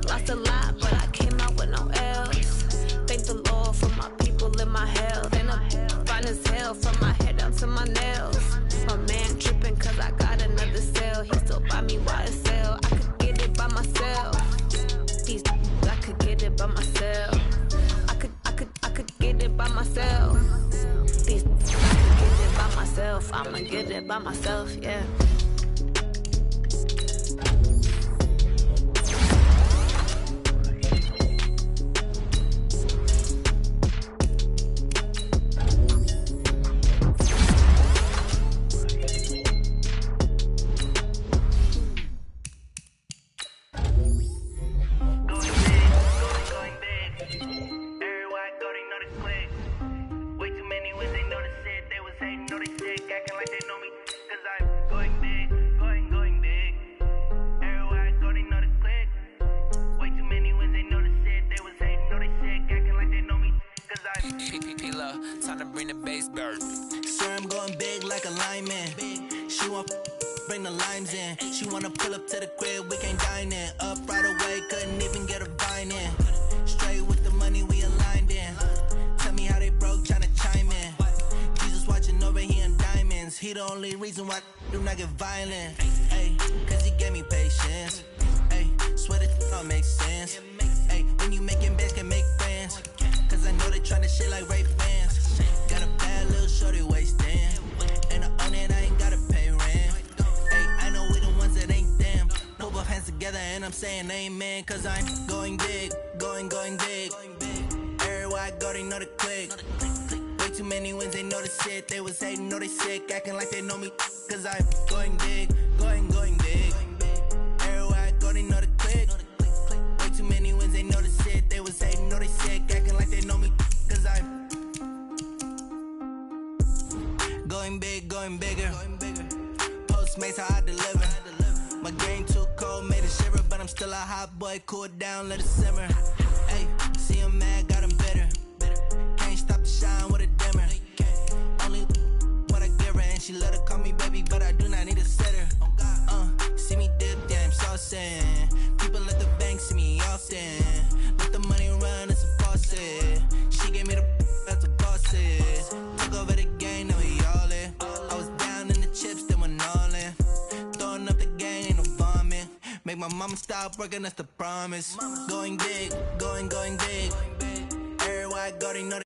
Lost a lot, but I came out with no L's. Thank the Lord for my people in my hell. Been a fine as hell from my head down to my nails. My man tripping cause I got another sale. He still buy me YSL. I could get it by myself. These I could get it by myself. I could get it by myself. These I could get it by myself. I'ma get it by myself, yeah. Time to bring the bass bird. Swear I'm going big like a lineman. She want bring the limes in. She wanna pull up to the crib, we can't dine in. Up right away, couldn't even get a vine in. Straight with the money we aligned in. Tell me how they broke, tryna chime in. Jesus watching over here in diamonds. He the only reason why I do not get violent. Ay, cause he gave me patience. Ay, swear that don't make sense. Ay, when you making bets, can make friends. Cause I know they tryna shit like Ray Bans. Got a bad little shorty wasting. And I own it, I ain't gotta pay rent. Ay, I know we the ones that ain't them. Put both hands together and I'm saying amen. Cause I'm going big, going big. Everywhere I go, they know the click. Way too many wins, they know the shit. They was hating, know they sick, acting like they know me. Cause I'm going big, going big. Everywhere I go, they know the click. Way too many wins, they know the shit. They was hating, know they sick, acting like they know me. Cause I'm going big, going bigger. Postmates how I deliver. My game too cold, made it shiver. But I'm still a hot boy, cool it down, let it simmer. Hey, see him mad, got him bitter. Can't stop the shine with a dimmer. Only what I give her, and she let her call me baby, but I do not need a sitter. See me dip, yeah, I'm saucing. People at the bank see me often. Let the money run, it's a faucet. She gave me the that's a bosses. Took over the game, now we all in. I was down in the chips, then went all in. Throwing up the game, ain't no vomit. Make my mama stop working, that's the promise. Going big, going big. Everywhere I go, they know the